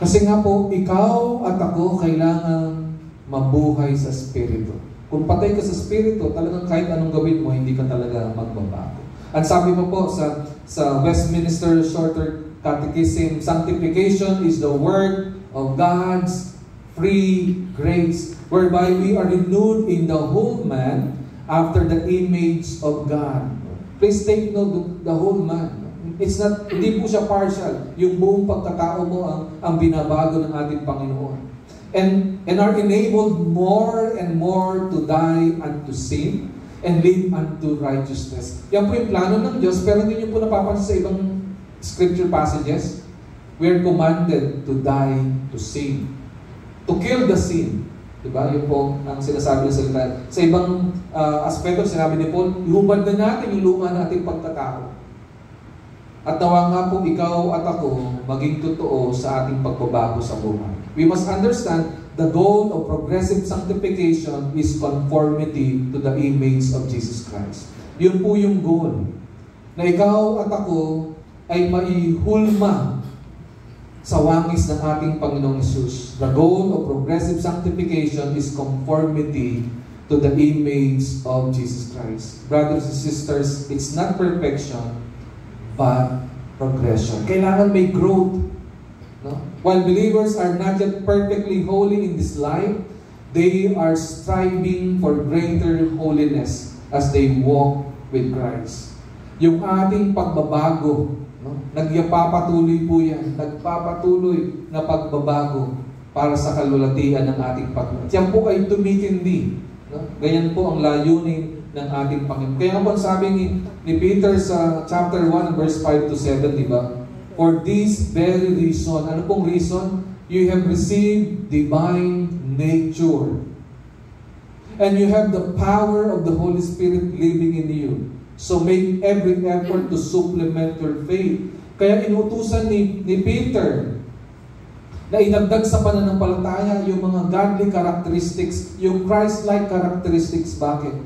Kasi nga po, ikaw at ako kailangan mabuhay sa Espiritu. Kung patay ka sa Espiritu, talagang kahit anong gawin mo, hindi ka talaga magbabago. At sabi po sa Westminster Shorter Catechism, sanctification is the work of God's free grace, whereby we are renewed in the whole man after the image of God. Please take note of the whole man. It's not, hindi po siya partial. Yung buong pagkatao mo ang binabago ng ating Panginoon. And are enabled more and more to die unto sin and live unto righteousness. Yan po yung plano ng Diyos, pero hindi nyo po napapansin sa ibang scripture passages. We are commanded to die to sin. To kill the sin. Diba? Yun po ang sinasabi ng salita. Sa ibang aspeto, sinabi ni Paul, ihubad na natin yung luma nating pagkatao. At nawa nga po ikaw at ako maging totoo sa ating pagbabago sa buhay. We must understand the goal of progressive sanctification is conformity to the image of Jesus Christ. Yun po yung goal. Na ikaw at ako ay maihulma sa wangis ng ating Panginoong Hesus. The goal of progressive sanctification is conformity to the image of Jesus Christ. Brothers and sisters, it's not perfection, but progression. Kailangan may growth. No? While believers are not yet perfectly holy in this life, they are striving for greater holiness as they walk with Christ. Yung ating pagbabago, no? Nagyapapatuloy po yan. Nagpapatuloy na pagbabago para sa kalulatian ng ating Panginoon. Yan po ay tumitindi. No? Ganyan po ang layunin ng ating Panginoon. Kaya po sabi ni Peter sa chapter 1 verse 5 to 7, di ba? For this very reason, ano pong reason? You have received divine nature. And you have the power of the Holy Spirit living in you. So make every effort to supplement your faith. Kaya inutusan ni Peter na idagdag sa pananampalataya yung mga godly characteristics, yung Christ-like characteristics. Bakit?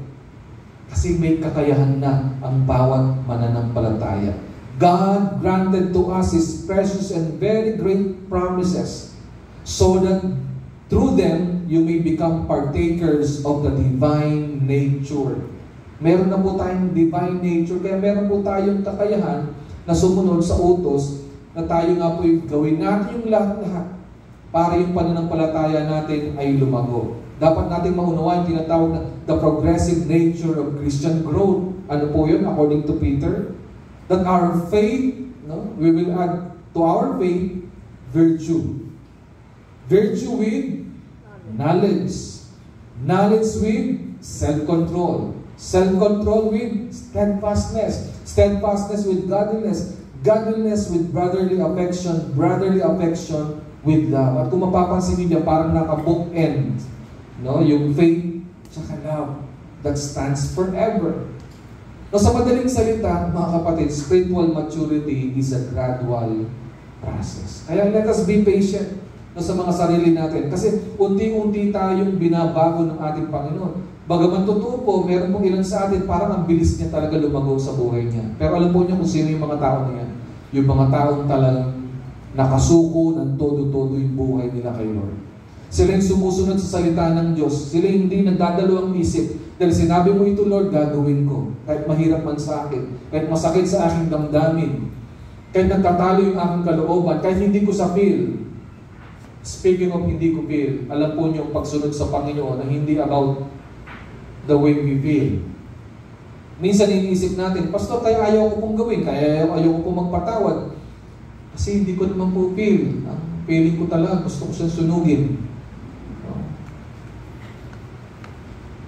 Kasi may kakayahan na ang bawat mananampalataya. God granted to us His precious and very great promises so that through them, you may become partakers of the divine nature. Meron na po tayong divine nature, kaya meron po tayong kakayahan na sumunod sa utos na tayo nga po yung gawin natin yung lahat-lahat para yung pananampalataya natin ay lumago. Dapat natin maunawaan yung tinatawag na the progressive nature of Christian growth. Ano po yun? According to Peter, that our faith, no, we will add to our faith virtue. Virtue with knowledge. Knowledge with self-control. Self-control with steadfastness. Steadfastness with godliness. Godliness with brotherly affection. Brotherly affection with love. At kung mapapansin niyo, parang naka-bookend, no? Yung faith tsaka love that stands forever. No, sa madaling salita, mga kapatid, spiritual maturity is a gradual process. Kaya let us be patient, no, sa mga sarili natin. Kasi unti-unti tayong binabago ng ating Panginoon. Bagaman totoo po, meron pong ilan sa atin, parang ang bilis niya talaga lumago sa buhay niya. Pero alam po niyo kung sino yung mga tao niya. Yung mga taong talagang nakasuko ng todo-todo yung buhay nila kay Lord. Sila yung sumusunod sa salita ng Diyos. Sila hindi nagdadalawang isip. Dahil sinabi mo ito, Lord, gagawin ko. Kahit mahirap man sa akin. Kahit masakit sa aking damdamin. Kahit nagtatalo yung aking kalooban. Kahit hindi ko sa feel. Speaking of hindi ko feel, alam po niyo ang pagsunod sa Panginoon na hindi about the way we feel. Minsan iniisip natin, Pastor, kaya ayaw ko pong gawin. Kaya ayaw ko pong magpatawad. Kasi hindi ko naman po feel. Ang feeling ko talaga, gusto ko siyang sunugin.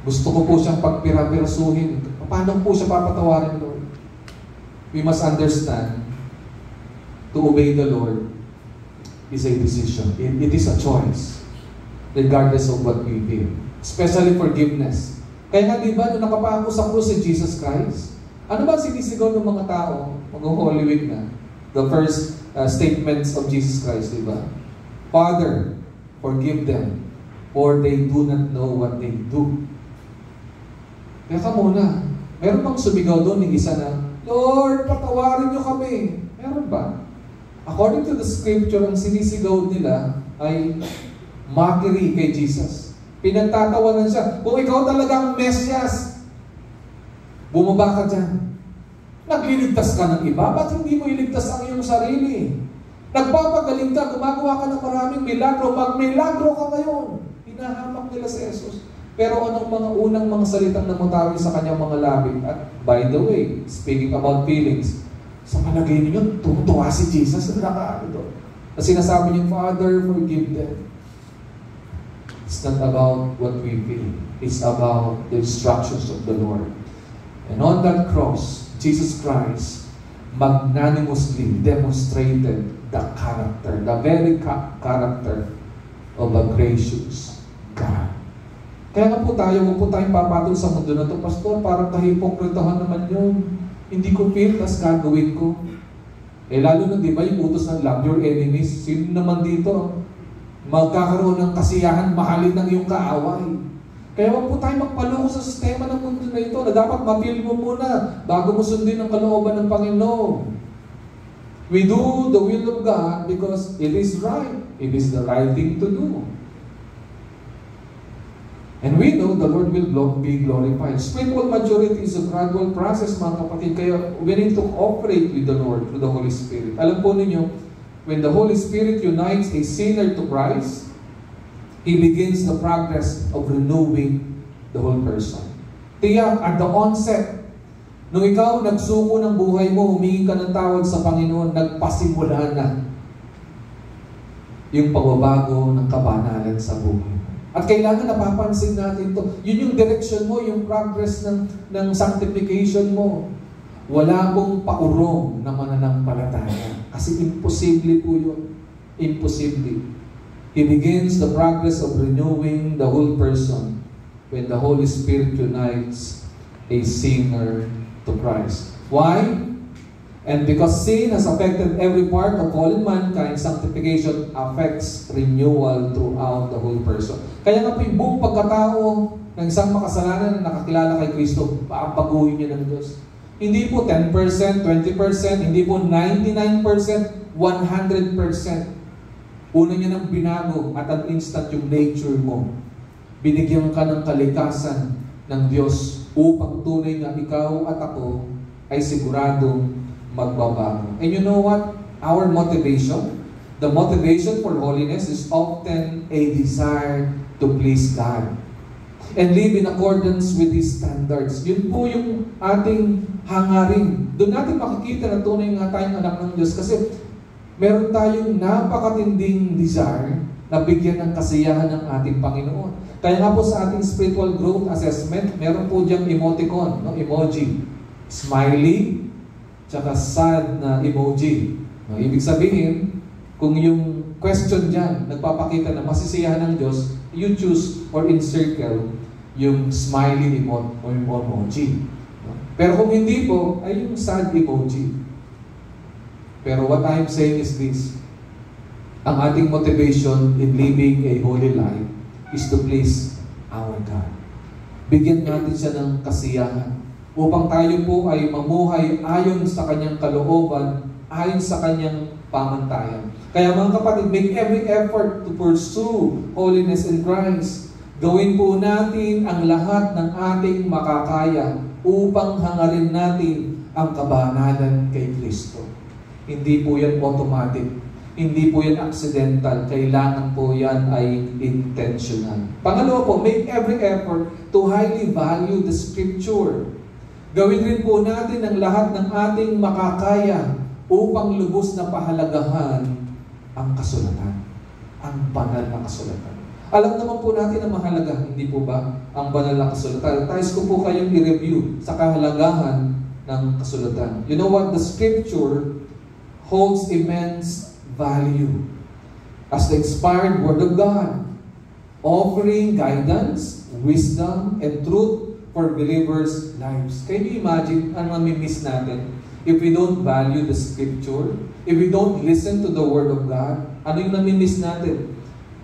Gusto ko po siyang pagpira-pirasuhin. Paano po siya papatawarin, Lord? We must understand, to obey the Lord is a decision. It is a choice, regardless of what we feel. Especially forgiveness. Kaya nga, di ba, nung nakapako sa krus si Jesus Christ, ano ba sinisigaw ng mga tao? Mag-Holy Week na. The first statements of Jesus Christ, di ba? Father, forgive them, for they do not know what they do. Kaya ka muna, meron bang sumigaw doon ng isa na, Lord, patawarin niyo kami. Meron ba? According to the scripture, ang sinisigaw nila ay mockery kay Jesus. Pinagtatawanan siya. Kung ikaw talaga ang Mesyas, bumaba ka dyan. Nagliligtas ka ng iba, ba't hindi mo iligtas ang iyong sarili? Nagpapagaling ka, gumagawa ka ng maraming milagro, mag-milagro ka ngayon. Hinahamak nila si Jesus. Pero anong mga unang mga salitang namutawi sa kanyang mga labi? At by the way, speaking about feelings, sa palagay ninyo, tumutuwa si Jesus na nakaano doon. Na sinasabi niyo, Father, forgive them. It's not about what we feel. It's about the instructions of the Lord. And on that cross, Jesus Christ magnanimously demonstrated the character, the very character of a gracious God. Kaya nga po tayo, huwag po tayong papatol sa mundo na ito, Pastor, parang kahipokritahan naman yun. Hindi ko feel, tas gagawin ko. Eh lalo na, di ba, yung utos ng love your enemies, sino naman dito magkakaroon ng kasiyahan, mahalin ng iyong kaaway. Kaya huwag po tayo magpaloko sa sistema ng mundo na ito na dapat ma-feel mo muna bago mo sundin ang kalooban ng Panginoon. We do the will of God because it is right. It is the right thing to do. And we know the Lord will be glorified. Spiritual maturity is a gradual process, mga kapatid. Kaya we need to operate with the Lord through the Holy Spirit. Alam po ninyo, when the Holy Spirit unites a sinner to Christ, He begins the progress of renewing the whole person. Tiyak, at the onset, nung ikaw nagsuko ng buhay mo, humingi ka ng tawad sa Panginoon, nagpasimula na yung pagbabago ng kabanalan sa buhay. At kailangan napapansin natin to. Yun yung direction mo, yung progress ng sanctification mo. Wala pong paurong na mananampalataya. Kasi imposible po yun. Imposible. He begins the progress of renewing the whole person when the Holy Spirit unites a sinner to Christ. Why? And because sin has affected every part of fallen mankind, sanctification affects renewal throughout the whole person. Kaya nga po yung buong pagkatao ng isang makasalanan na nakakilala kay Kristo, papaguhin niya ng Diyos. Hindi po 10%, 20%, hindi po 99%, 100%. Una niya nang binago at an instant yung nature mo. Binigyan ka ng kalikasan ng Diyos upang tunay na ikaw at ako ay siguradong magbabago. And you know what? Our motivation, the motivation for holiness is often a desire to please God and live in accordance with His standards. Yun po yung ating hangarin. Doon natin makikita na tunay nga tayong anak ng Diyos kasi meron tayong napakatinding desire na bigyan ng kasiyahan ng ating Panginoon. Kaya nga po sa ating spiritual growth assessment, meron po diyang emoticon, no? Emoji. Smiley, tsaka sad na emoji. No, ibig sabihin, Kung yung question dyan, nagpapakita na masisiyahan ng Diyos, you choose or encircle yung smiley emoji. Pero kung hindi po, ay yung sad emoji. Pero what I'm saying is this, ang ating motivation in living a holy life is to please our God. Bigyan natin siya ng kasiyahan upang tayo po ay mamuhay ayon sa kanyang kalooban, ayon sa kanyang pamantayan. Kaya mga kapatid, make every effort to pursue holiness in Christ. Gawin po natin ang lahat ng ating makakaya upang hangarin natin ang kabanalan kay Kristo. Hindi po yan automatic. Hindi po yan accidental. Kailangan po yan ay intentional. Pangalawa po, make every effort to highly value the Scripture. Gawin rin po natin ang lahat ng ating makakaya upang lubos na pahalagahan ang kasulatan. Ang banal na kasulatan. Alam naman po natin ang mahalaga, hindi po ba? Ang banal na kasulatan. Tais ko po kayong i-review sa kahalagahan ng kasulatan. You know what? The Scripture holds immense value as the inspired Word of God, offering guidance, wisdom, and truth for believers' lives. Can you imagine ang mamimiss natin if we don't value the Scripture? If we don't listen to the Word of God? Ano yung namimiss natin?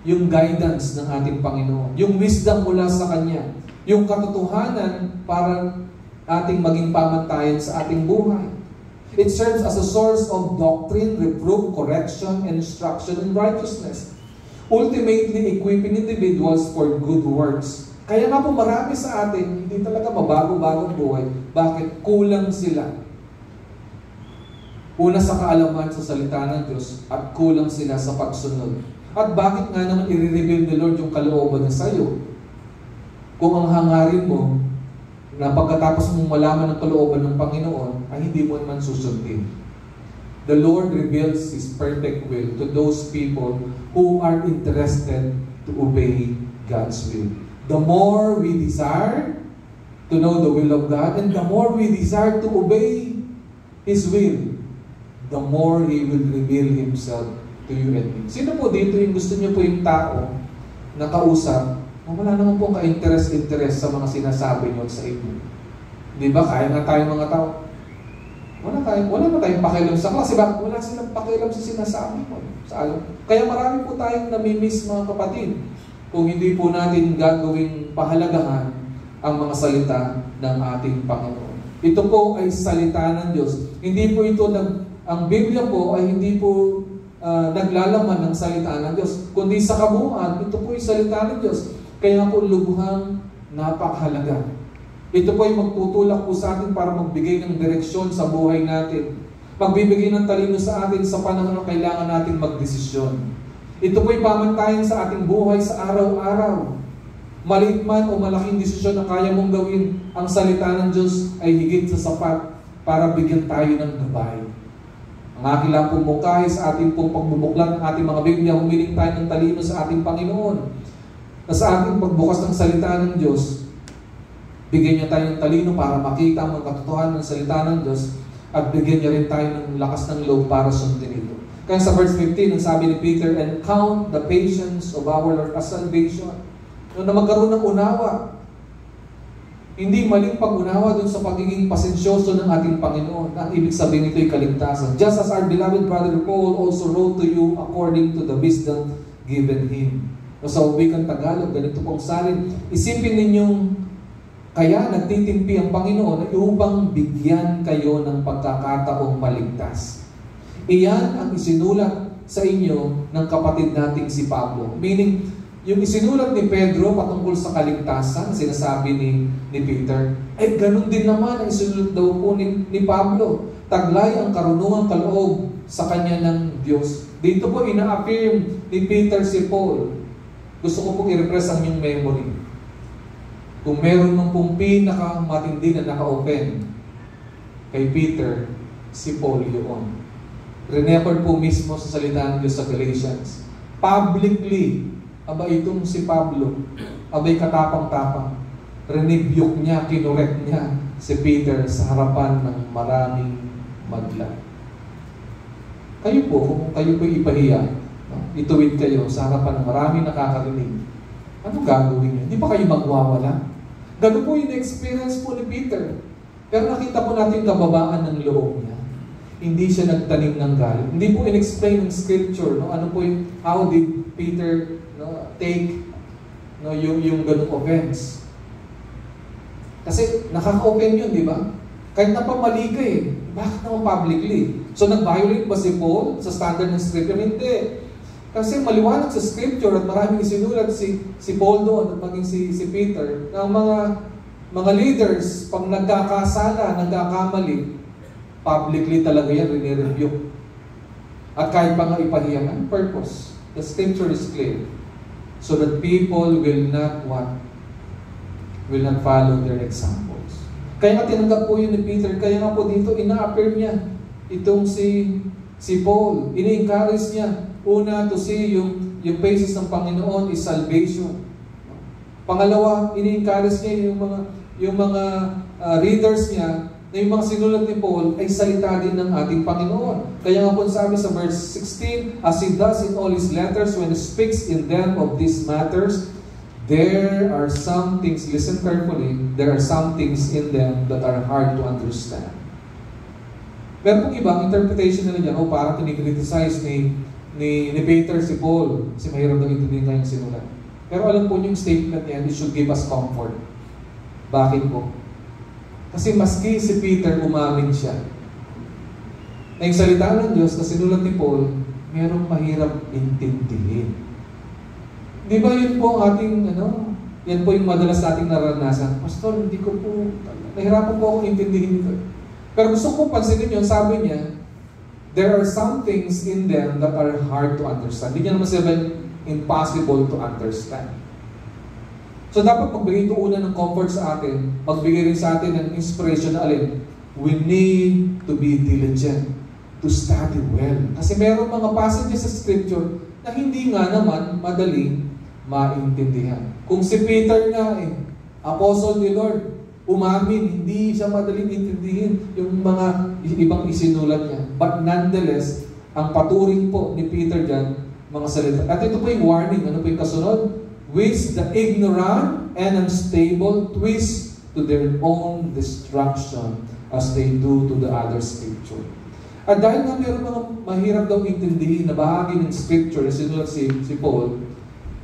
Yung guidance ng ating Panginoon. Yung wisdom mula sa Kanya. Yung katotohanan para ating maging pamantayan sa ating buhay. It serves as a source of doctrine, reproof, correction, and instruction in righteousness. Ultimately, equipping individuals for good works. Kaya nga po marami sa atin, hindi talaga mabago-bagong buhay. Bakit? Kulang sila. Una sa kaalaman sa salita ng Diyos at kulang sila sa pagsunod. At bakit nga naman i-reveal ni Lord yung kalooban niya sa iyo? Kung ang hangarin mo na pagkatapos mong malaman ang kalooban ng Panginoon ay hindi mo naman susundin. The Lord reveals His perfect will to those people who are interested to obey God's will. The more we desire to know the will of God and the more we desire to obey His will, the more He will reveal Himself to you and me. Sino po dito yung gusto niyo po yung tao na kausap na wala naman pong ka-interest sa mga sinasabi niyo sa inyo? Di ba? Kaya nga tayong mga tao. Wala na tayong pakialam sa klase. Bakit? Wala silang pakialam sa sinasabi mo. Kaya marami po tayong namimiss mga kapatid kung hindi po natin gagawing pahalagahan ang mga salita ng ating Panginoon. Ito po ay salita ng Diyos. Hindi po ito ang Biblia po ay hindi po naglalaman ng salita ng Diyos, kundi sa kabuuan, ito po yung salita ng Diyos. Kaya po lubhang napakahalaga. Ito po ay magtutulak po sa atin para magbigay ng direksyon sa buhay natin. Magbibigay ng talino sa atin sa panahon na kailangan natin magdesisyon. Ito po ay pamantayan sa ating buhay sa araw-araw. Maliit man o malaking desisyon na kaya mong gawin, ang salita ng Diyos ay higit sa sapat para bigyan tayo ng gabay. Ang aking lang pong mukhay sa ating pong pagbubuklat ng ating mga Biblia, humiling tayo ng talino sa ating Panginoon. Na sa ating pagbukas ng salita ng Diyos, bigyan niya tayo ng talino para makita ang katotohanan ng salita ng Diyos at bigyan niya rin tayo ng lakas ng loob para sundin ito. Kaya sa verse 15, ang sabi ni Peter, and count the patience of our Lord as salvation. Na magkaroon ng unawa. Hindi maling pag-unawa dun sa pagiging pasensyoso ng ating Panginoon. Ang ibig sabihin nito ay kaligtasan. Just as our beloved brother Paul also wrote to you according to the wisdom given him. Sa wikang Tagalog, ganito pong salin, isipin ninyong kaya nagtitimpi ang Panginoon upang bigyan kayo ng pagkakataong maligtas. Iyan ang isinulat sa inyo ng kapatid nating si Pablo. Meaning, yung isinulat ni Pedro patungkol sa kaligtasan, sinasabi ni Peter, ay ganun din naman ang isinulat daw po ni Pablo. Taglay ang karunungang kaloob sa kanya ng Diyos. Dito po ina-affirm ni Peter si Paul. Gusto ko pong i-repress ang inyong memory. Kung meron nung pong pinakamatindi na naka-open kay Peter, si Paul yun. Renecord po mismo sa salita ng Diyos sa Galatians. Publicly, aba itong si Pablo, abay katapang-tapang, renebuke niya, kinorek niya si Peter sa harapan ng maraming madla. kayo po, kung kayo po ipahiya, ituwid kayo sa harapan ng maraming nakakarinig, anong gagawin niyo? Hindi ba kayo magwawala? Ganun po yung experience po ni Peter. Pero nakita po natin kababaan ng loob niya. Hindi siya nagtanim ng galit. Hindi po in-explain ng scripture, no? Ano po yung, how did Peter take yung ganung offense. Kasi nakaka-open yun, di ba? Kahit napamali ka bakit naman publicly? So nag-violate ba si Paul sa standard ng scripture? Hindi. Kasi maliwanag sa scripture at maraming isinulat si Paul doon at maging si Peter na ang mga leaders, pag nagkakasala, nagkakamali, publicly talaga yan, rinireview. At kahit pa nga ipahiya, ang purpose. The scripture is clear. So that people will not follow their examples. Kaya nga tinanggap po yun ni Peter, kaya nga po dito ina-appear niya itong si Paul. Ini-encourage niya. Una, to see yung basis ng Panginoon is salvation. Pangalawa, ini-encourage niya yung mga readers niya na yung mga sinulat ni Paul ay salita din ng ating Panginoon. Kaya nga po sabi sa verse 16, as he does in all his letters when he speaks in them of these matters, there are some things, listen carefully, there are some things in them that are hard to understand. Pero kung ibang interpretation nila dyan, parang kinikriticize ni Peter si Paul, kasi mahirap daw intindihin niya yung sinulat. Pero alam po yung statement niya, it should give us comfort. Bakit po? Kasi maski si Peter umamin siya na yung salita ng Diyos na sinulat ni Paul, merong mahirap intindihin. Di ba yun po ang ating, yan po yung madalas nating naranasan. Pastor, hindi ko po, nahirapan po akong intindihin ito. Pero gusto ko pansinin yun, sabi niya, there are some things in them that are hard to understand. Hindi niya naman sabihin, impossible to understand. So dapat magbigay ito una ng comfort sa atin, magbigay rin sa atin ng inspiration na alin, we need to be diligent to study well. Kasi meron mga passages sa scripture na hindi nga naman madaling maintindihan. Kung si Peter nga apostle ni Lord, umamin, hindi siya madaling intindihin yung mga ibang isinulat niya. But nonetheless, ang paturing po ni Peter dyan, mga salita. At ito po yung warning. Ano po yung kasunod? Which the ignorant and unstable twist to their own destruction as they do to the other scripture. At dahil nga meron mga mahirap daw intindihin na bahagi ng scripture na sinulat si Paul,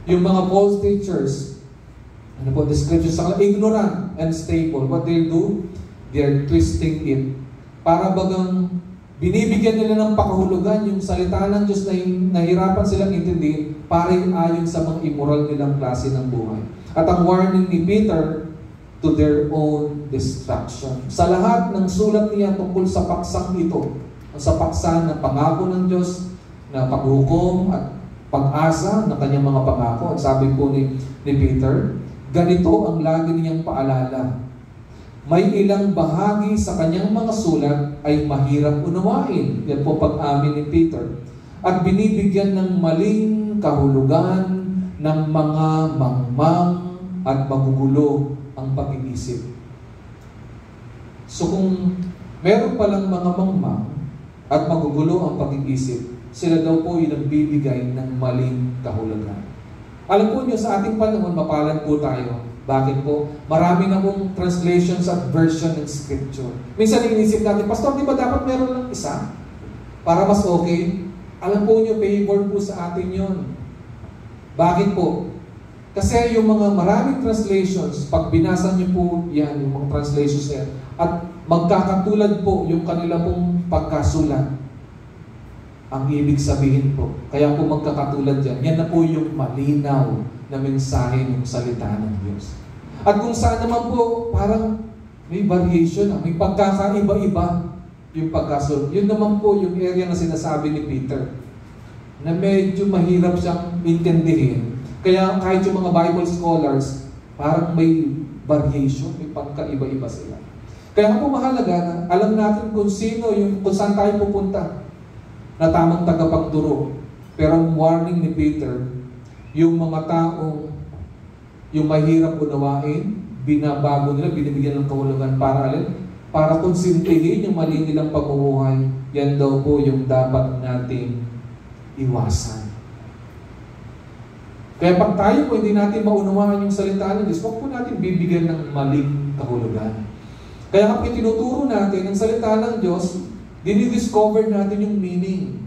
yung mga false teachers, ano po, the scriptures sa ignorant and stable, what they do, they are twisting it. Para bagang binibigyan nila ng pakahulugan yung salita ng Diyos na nahirapan silang intindihin para ayon sa mga immoral nilang klase ng buhay. At ang warning ni Peter, to their own destruction. Sa lahat ng sulat niya tungkol sa paksang ito, sa paksa ng pangako ng Diyos, na paghukom at pag-asa ng kanyang mga pangako. At sabi po ni Peter, ganito ang lagi niyang paalala. May ilang bahagi sa kanyang mga sulat ay mahirap unawain. Yan po pag-amin ni Peter. At binibigyan ng maling kahulugan ng mga mangmang at magugulo ang pag-iisip. So kung meron palang mga mangmang at magugulo ang pag-iisip, sila daw po yung nagbibigay ng maling kahulugan. Alam po niyo, sa ating panahon, mapalad po tayo. Bakit po? Marami na pong translations at version ng scripture. Minsan inisip natin, Pastor, di ba dapat meron lang isa? Para mas okay? Alam po niyo, favor po sa atin yun. Bakit po? Kasi yung mga maraming translations, pag binasa niyo po yan, yung mga translations yan, at magkakatulad po yung kanila pong pagkasulat, ang ibig sabihin po, kaya po magkakatulad yan, yan na po yung malinaw na mensahe ng salita ng Diyos. At kung saan naman po, parang may variation, may pagkakaiba-iba yung pagkasulat. Yun naman po yung area na sinasabi ni Peter, na medyo mahirap siyang intindihin. Kaya kahit yung mga Bible scholars, parang may variation, may pagkaiba-iba sila. Kaya po mahalaga na alam natin kung sino, kung saan tayo pupunta na tamang tagapagturo. Pero ang warning ni Peter, yung mga taong yung mahirap unawain, binabago nila, binibigyan ng kahulugan para alin? para konsintihin yung mali nilang pamumuhay, yan daw po yung dapat nating iwasan. Kaya pag tayo po hindi natin maunawaan yung salita ng Diyos, huwag po natin bibigyan ng maling kahulugan. Kaya kapag tinuturo natin ang salita ng Diyos, dinidiscover natin yung meaning.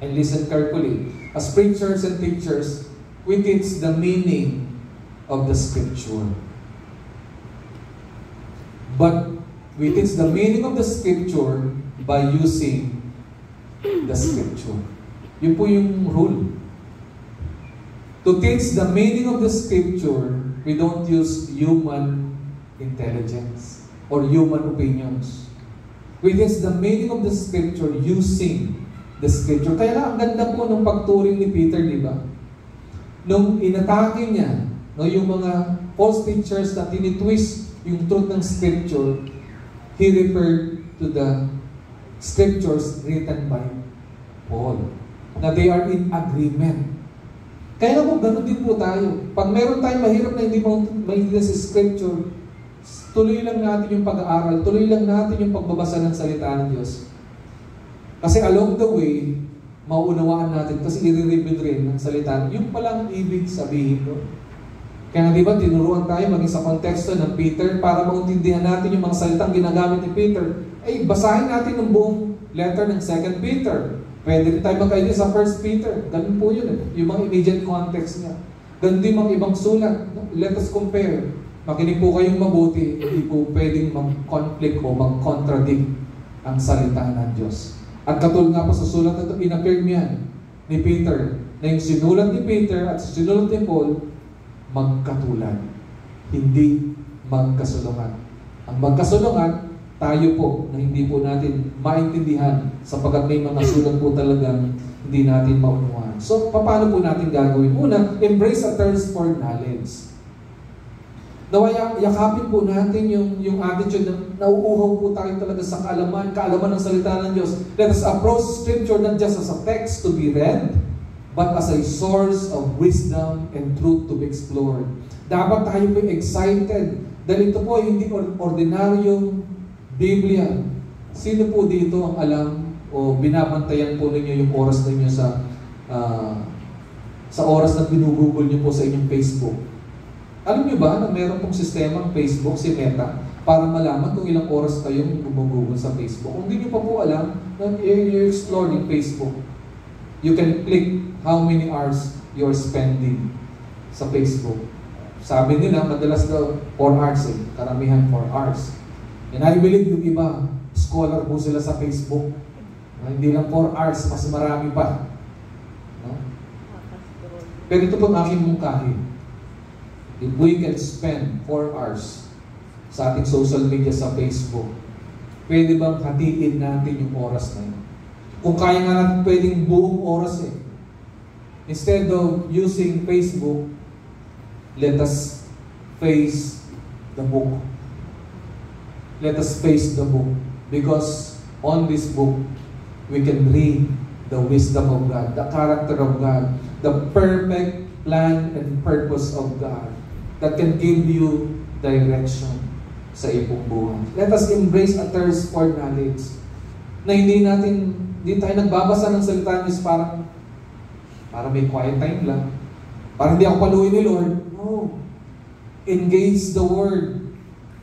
And listen carefully. As preachers and teachers, we teach the meaning of the Scripture. But we teach the meaning of the Scripture by using the Scripture. Yun po yung rule. To teach the meaning of the Scripture, we don't use human intelligence or human opinions. We teach the meaning of the Scripture using the Scripture. Kaya ang ganda po ng pagturing ni Peter, di ba? Nung inatake niya, no, yung mga false teachers na tinitwist yung truth ng Scripture, he referred to the Scriptures written by Paul. Na they are in agreement. Kaya po, ganun din po tayo. Pag meron tayong mahirap na hindi maintindihan sa Scripture, tuloy lang natin yung pag-aaral, tuloy lang natin yung pagbabasa ng salita ng Diyos. Kasi along the way, mauunawaan natin, kasi i-reveal rin ng salita, yung palang ibig sabihin ko. Kaya di ba, tinuruan tayo maging sa konteksto ng Peter para maintindihan natin yung mga salitang ginagamit ni Peter. Ay, basahin natin yung buong letter ng 2 Peter. Pwede rin tayo mag-idea sa 1 Peter. Ganun po yun. Yung mga immediate context niya. Ganun din mga ibang sulat. Let us compare. Makinig po kayong mabuti. Hindi po pwedeng mag-conflict o mag-contradict ang salita ng Diyos. At katulad nga po sa sulat na ito, in-affirm yan ni Peter. Na yung sinulat ni Peter at sinulat ni Paul, magkatulad. Hindi magkasulungan. Ang magkasulungan, tayo po na hindi po natin maintindihan sapagkat may mga sulat po talagang hindi natin maunawaan. So, paano po natin gagawin? Una, embrace a thirst for knowledge. Nawaya, yakapin po natin yung attitude na nauuhaw po tayo talaga sa kaalaman ng salita ng Diyos. Let us approach Scripture not just as a text to be read, but as a source of wisdom and truth to be explored. Dapat tayo po excited dahil ito po hindi ordinaryong Biblia. Sino po dito ang alam o binabantayan po ninyo yung oras ninyo sa oras na binugugol nyo po sa inyong Facebook? Alam nyo ba na meron pong sistemang Facebook, si Meta, para malaman kung ilang oras kayong gumugugol sa Facebook? Kung hindi nyo pa po alam, you're exploring Facebook. You can click how many hours you're spending sa Facebook. Sabi nila, madalas daw 4 hours eh. Karamihan 4 hours. And I believe yung iba, scholar po sila sa Facebook. Hindi lang 4 hours, mas marami pa. No? Pero ito pong aking mungkahi. If we can spend 4 hours sa ating social media sa Facebook, pwede bang hatiin natin yung oras na yun? Kung kaya nga natin pwedeng buong oras eh. Instead of using Facebook, let us face the book. Let us face the book. Because on this book, we can read the wisdom of God, the character of God, the perfect plan and purpose of God that can give you direction sa iyong buhay. Let us embrace a thirst for knowledge. Na hindi tayo nagbabasa ng salita ng Diyos para may quiet time lang. Para hindi ako paluin ni Lord. No. Engage the Word.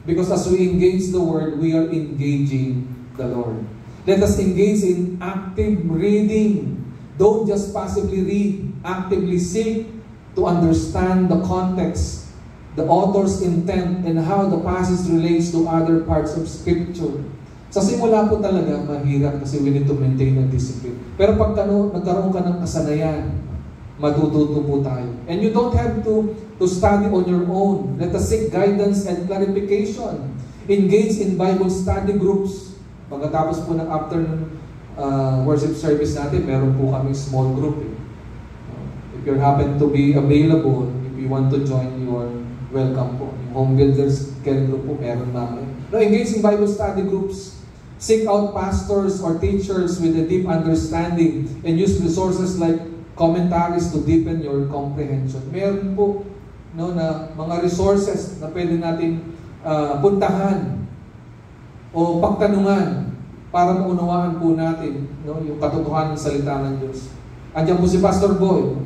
Because as we engage the Word, we are engaging the Lord. Let us engage in active reading. Don't just passively read. Actively seek to understand the context, the author's intent, and how the passage relates to other parts of Scripture. Sa simula po talaga, mahirap kasi we need to maintain a discipline. Pero pag nagkaroon ka ng kasanayan, matututo po tayo. And you don't have to study on your own. Let us seek guidance and clarification. Engage in Bible study groups. Pagkatapos po ng afternoon worship service natin, meron po kami small group. If you happen to be available, if you want to join, you are welcome po. Yung Home Builders Care Group po, meron namin. No, engage in Bible study groups. Seek out pastors or teachers with a deep understanding and use resources like commentaries to deepen your comprehension. Meron po na mga resources na pwede natin puntahan o pagtanungan para maunawaan po natin, no, yung katotohanan ng salita ng Diyos. Andiyan po si Pastor Boy.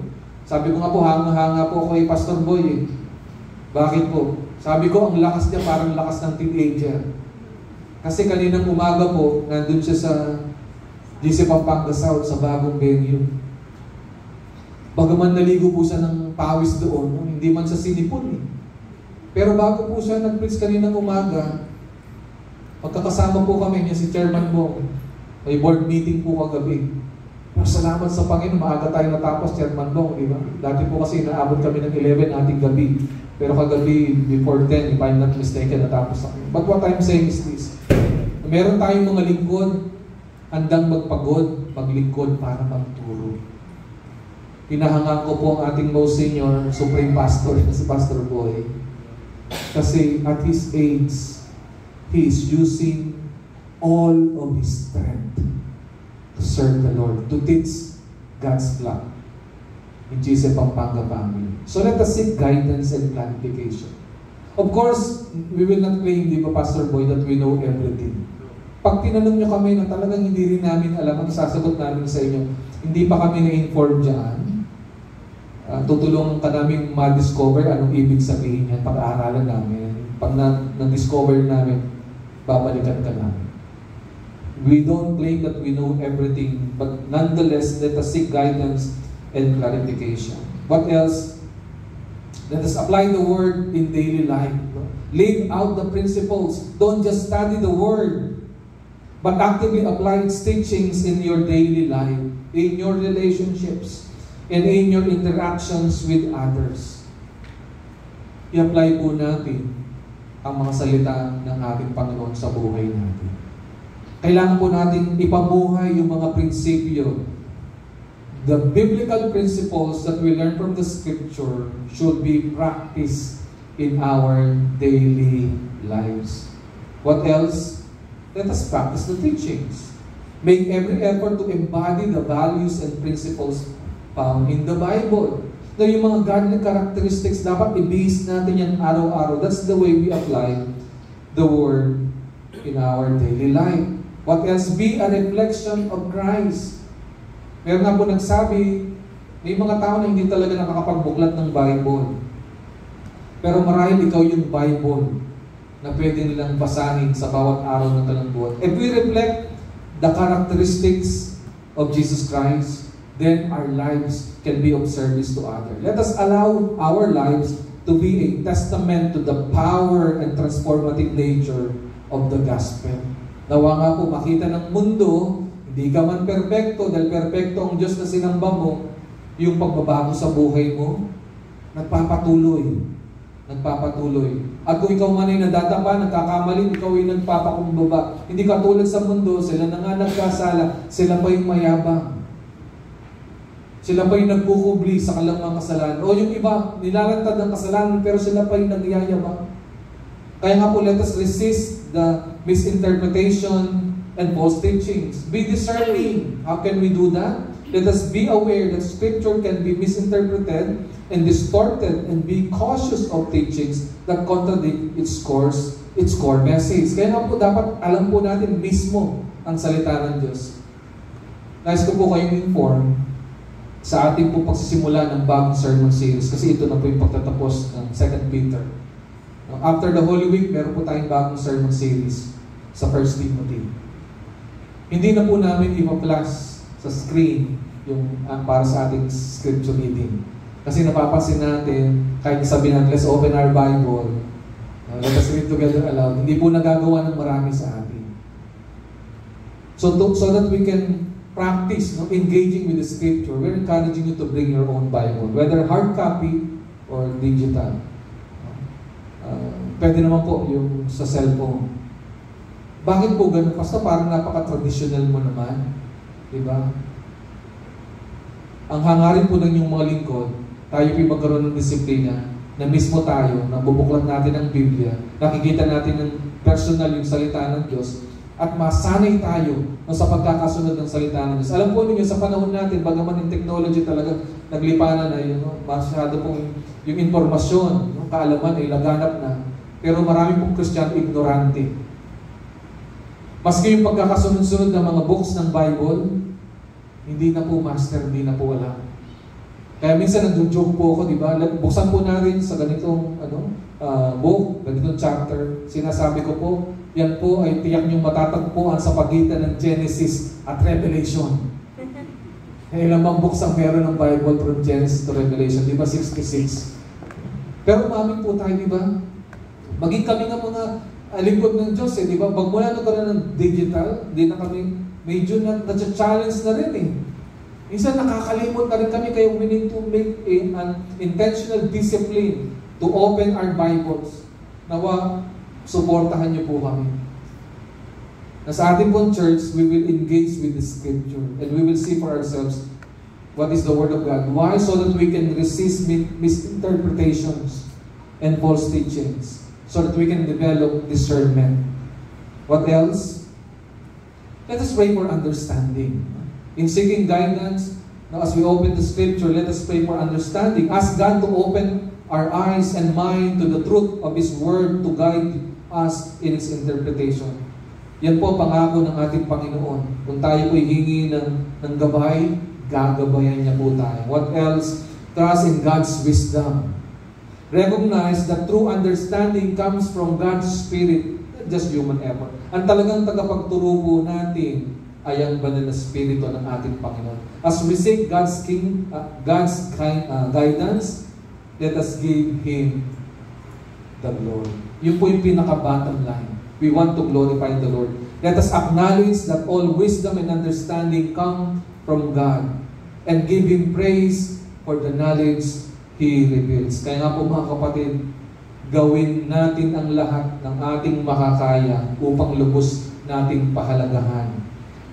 Sabi ko nga po, hanga-hanga po ako kay Pastor Boy eh. Bakit po? Sabi ko, ang lakas niya parang lakas ng teenager. Kasi kaninang umaga po, nandun siya sa GC Pampanga South sa bagong venue. Bagaman naligo po siya ng pawis doon, hindi man siya sinipon eh. Pero bago po siya nag-preach kaninang umaga, magkakasama po kami niya si Chairman mo. May board meeting po kagabi. Pero salamat sa Panginoon, maaga tayo natapos, Chairman mo, di ba? Dati po kasi naabot kami ng 11 ating gabi. Pero kagabi, before 10, if I'm not mistaken, natapos kami. But what I'm saying is this. Meron tayong mga lingkod, handang magpagod, maglingkod para magturo. Pinahangaan ko po ang ating most senior Supreme Pastor na si Pastor Boy. Kasi at his age, he is using all of his strength to serve the Lord, to teach God's flock in GC Pampanga family. So let us seek guidance and clarification. Of course, we will not claim, di ba, Pastor Boy, that we know everything. Pag tinanong nyo kami na talagang hindi rin namin alam, ang sasagot namin sa inyo, hindi pa kami na-inform dyan, tutulungan ka namin ma-discover anong ibig sabihin yan, pag-aaralan namin. Pag na-discover namin, babalikan ka namin. We don't claim that we know everything, but nonetheless, let us seek guidance and clarification. What else? Let us apply the Word in daily life. Live out the principles. Don't just study the Word, but actively apply its teachings in your daily life, in your relationships, and in your interactions with others. I-apply po natin ang mga salita ng ating Panginoon sa buhay natin. Kailangan po natin ipabuhay yung mga prinsipyo. The biblical principles that we learn from the Scripture should be practiced in our daily lives. What else? Let us practice the teachings. Make every effort to embody the values and principles found in the Bible. Na yung mga godly characteristics, dapat i-base natin yan araw-araw. That's the way we apply the Word in our daily life. What else? Be a reflection of Christ. Meron nga po nagsabi, may mga tao na hindi talaga nakakapagbuklat ng Bible. Pero marahil ikaw yung Bible na pwede nilang basahin sa bawat araw ng kanilang buhay. If we reflect the characteristics of Jesus Christ, then our lives can be of service to others. Let us allow our lives to be a testament to the power and transformative nature of the gospel. Nawa nga po makita ng mundo, hindi ka man perfecto, dahil perfecto ang Diyos na sinamba mo, yung pagbabago sa buhay mo, nagpapatuloy. At kung ikaw man ay nadadapa, nagkakamali, ikaw ay nagpapakumbaba. Hindi ka tulad sa mundo, sila na nga nagkasala, sila pa yung mayabang. Sila pa yung nagkukubli sa kanilang mga kasalanan. O yung iba, nilalantad ng kasalanan, pero sila pa yung nagyayabang. Kaya nga po, let us resist the misinterpretation and false teachings. Be discerning. How can we do that? Let us be aware that Scripture can be misinterpreted and distorted, and be cautious of teachings that contradict its core message. Kaya nga po dapat alam po natin mismo ang salita ng Diyos. Nais ko po kayong inform sa ating po pagsisimula ng bagong sermon series, kasi ito na po yung pagtatapos ng 2 Peter. After the Holy Week, meron po tayong bagong sermon series sa 1 Timothy. Hindi na po namin ipa-flash sa screen yung para sa ating scripture reading. Kasi napapansin natin, kahit sabihin natin, let's open our Bible, let us read together aloud, hindi po nagagawa ng marami sa atin. So that we can practice engaging with the Scripture, we're encouraging you to bring your own Bible, whether hard copy or digital. Pwede naman po yung sa cellphone. Bakit po ganun? Basta parang napaka-traditional mo naman. Diba? Ang hangarin po ng yung mga lingkod, tayo po magkaroon ng disiplina na mismo tayo, na bubuklat natin ang Biblia, nakikita natin ng personal yung salita ng Diyos, at masanay tayo sa pagkakasunod ng salita ng Diyos. Alam po ninyo, sa panahon natin, bagaman yung technology talaga naglipanan na yun, masyado pong yung informasyon, yung kaalaman ay laganap na. Pero marami pong Kristiyano ignorante. Maski yung pagkakasunod-sunod ng mga books ng Bible, hindi na po master, hindi na po wala. Kaya minsan nag-joke po ako, di ba? Buksan po natin sa ganitong book, ganitong chapter. Sinasabi ko po, yan po ay tiyak niyong matatagpuan sa pagitan ng Genesis at Revelation. Ilang bang books ang meron ng Bible from Genesis to Revelation? Di ba 66? Pero umamin po tayo, di ba? Maging kami nga mga lingkod ng Diyos, di ba? Pag mula nagkaroon ng digital, di na kami medyo na-challenge na rin eh. Minsan nakakalimot na rin kami, kaya we need to make an intentional discipline to open our Bibles. Nawa, suportahan niyo po kami. Na sa ating pong church, we will engage with the Scripture and we will see for ourselves what is the Word of God. Why? So that we can resist misinterpretations and false teachings. So that we can develop discernment. What else? Let us pray for understanding. In seeking guidance, now as we open the Scripture, let us pray for understanding. Ask God to open our eyes and mind to the truth of His Word to guide us in its interpretation. Yan po pangako ng ating Panginoon. Kung tayo po hihingi ng gabay, gagabayan niya po tayo. What else? Trust in God's wisdom. Recognize that true understanding comes from God's Spirit, not just human effort. Ang talagang tagapagturo po natin ay ang banal na Espiritu ng ating Panginoon. As we seek God's guidance, let us give Him the glory. Yun po yung pinaka-bottom line. We want to glorify the Lord. Let us acknowledge that all wisdom and understanding come from God and give Him praise for the knowledge He reveals. Kaya nga po mga kapatid, gawin natin ang lahat ng ating makakaya upang lubos nating pahalagahan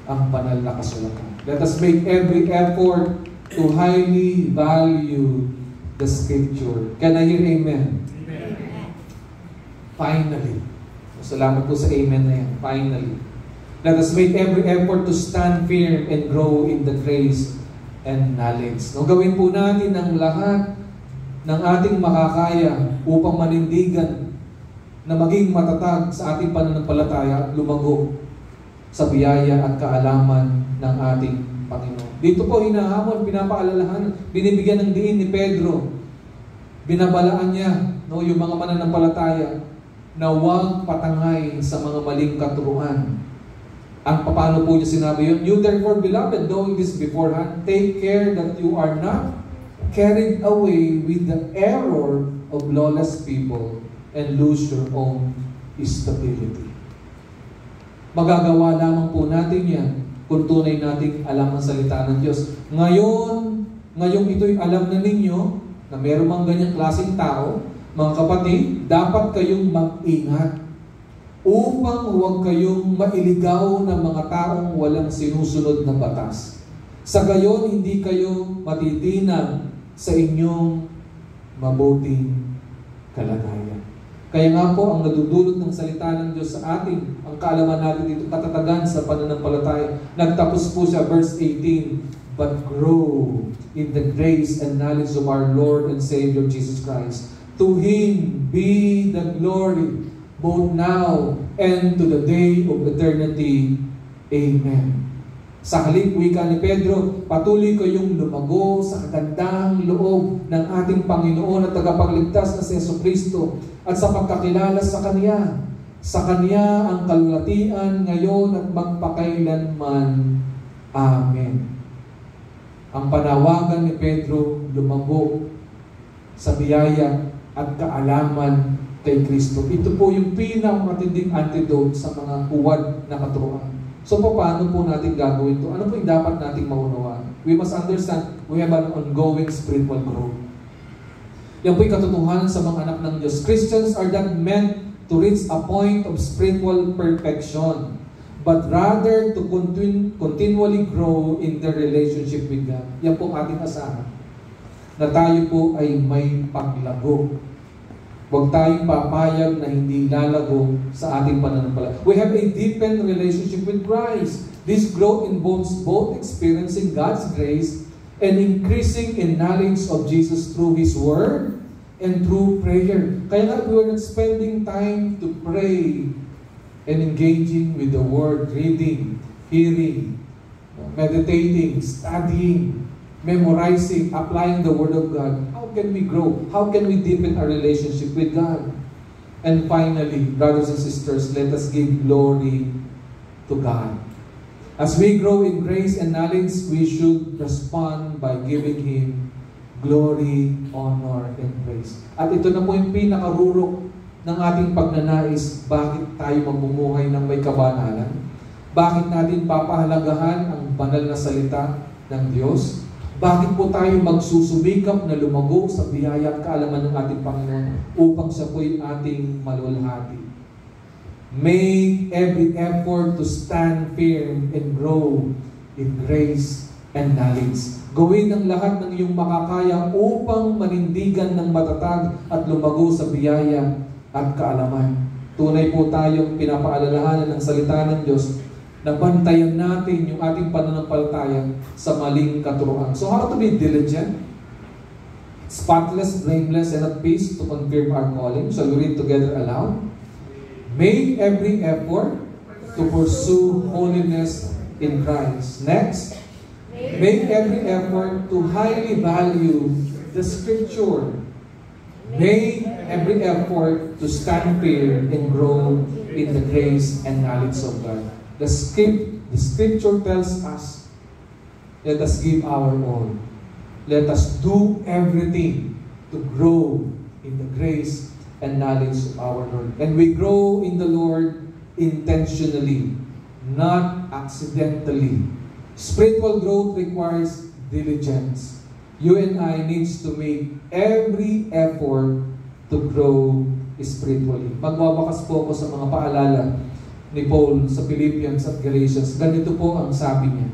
ang banal na kasulatan. Let us make every effort to highly value the Scripture. Can I hear amen? Amen. Finally. Salamat po sa amen na yan. Finally. Let us make every effort to stand firm and grow in the grace and knowledge. No, gawin po natin ang lahat ng ating makakaya upang manindigan na maging matatag sa ating pananampalataya, lumago sa biyaya at kaalaman ng ating Panginoon. Dito po hinahamon, pinapaalalahan, binibigyan ng diin ni Pedro. Binabalaan niya yung mga mananampalataya na huwag patangay sa mga maling katuruan. Ang paano po niya sinabi yun? You therefore, beloved, knowing this beforehand, take care that you are not carried away with the error of lawless people and lose your own stability. Magagawa lamang po natin yan kung tunay nating alam ang salita ng Diyos. Ngayong ito'y alam na ninyo na meron mang ganyang klaseng tao, mga kapatid, dapat kayong mag-ingat upang huwag kayong mailigaw ng mga taong walang sinusunod na batas. Sa gayon, hindi kayo matitinag sa inyong mabuting kalagayan. Kaya nga po, ang nadudulot ng salita ng Diyos sa atin, ang kaalaman natin dito, katatagan sa pananampalataya. Nagtapos po siya, verse 18, but grow in the grace and knowledge of our Lord and Savior Jesus Christ. To Him be the glory, both now and to the day of eternity. Amen. Sa halip, wika ni Pedro, patuloy kayong lumago sa kagandahang loob ng ating Panginoon at tagapagligtas na si Jesucristo at sa pagkakilala sa Kanya. Sa Kanya ang kalulatian ngayon at magpakailanman. Amen. Ang panawagan ni Pedro, lumago sa biyaya at kaalaman kay Kristo. Ito po yung pinakamatinding antidote sa mga huwad na katuruan. So, paano po natin gagawin ito? Ano po yung dapat nating maunawaan? We must understand, we have an ongoing spiritual growth. Yan po yung katotohanan sa mga anak ng Diyos. Christians are not meant to reach a point of spiritual perfection, but rather to continually grow in their relationship with God. Yan po ating asahan. Na tayo po ay may paglago. Huwag tayong papayag na hindi lalago sa ating pananampalataya. We have a deepened relationship with Christ. This growth involves both experiencing God's grace and increasing in knowledge of Jesus through His Word and through prayer. Kaya nga, we are not spending time to pray and engaging with the Word, reading, hearing, meditating, studying, memorizing, applying the Word of God, how can we grow? How can we deepen our relationship with God? And finally, brothers and sisters, let us give glory to God. As we grow in grace and knowledge, we should respond by giving Him glory, honor, and praise. At ito na po yung pinakarurok ng ating pagnanais. Bakit tayo mamumuhay ng may kabanalan? Bakit natin papahalagahan ang banal na salita ng Diyos? Bakit po tayo magsusumikap na lumago sa biyaya at kaalaman ng ating Panginoon upang siya po'y ating malulhati? Make every effort to stand firm and grow in grace and knowledge. Gawin ang lahat ng iyong makakaya upang manindigan ng matatag at lumago sa biyaya at kaalaman. Tunay po tayong pinapaalalahanan ng salita ng Diyos na bantayan natin yung ating pananampalataya sa maling katuruan. So how to be diligent, spotless, blameless, and at peace to confirm our calling? Shall we read together aloud? Make every effort to pursue holiness in Christ. Next, make every effort to highly value the Scripture. Make every effort to stand firm and grow in the grace and knowledge of God. The Scripture tells us, let us give our all. Let us do everything to grow in the grace and knowledge of our Lord. And we grow in the Lord intentionally, not accidentally. Spiritual growth requires diligence. You and I needs to make every effort to grow spiritually. Magbabakas po ako sa mga paalala ni Paul sa Philippians at Galatians. Ganito po ang sabi niya.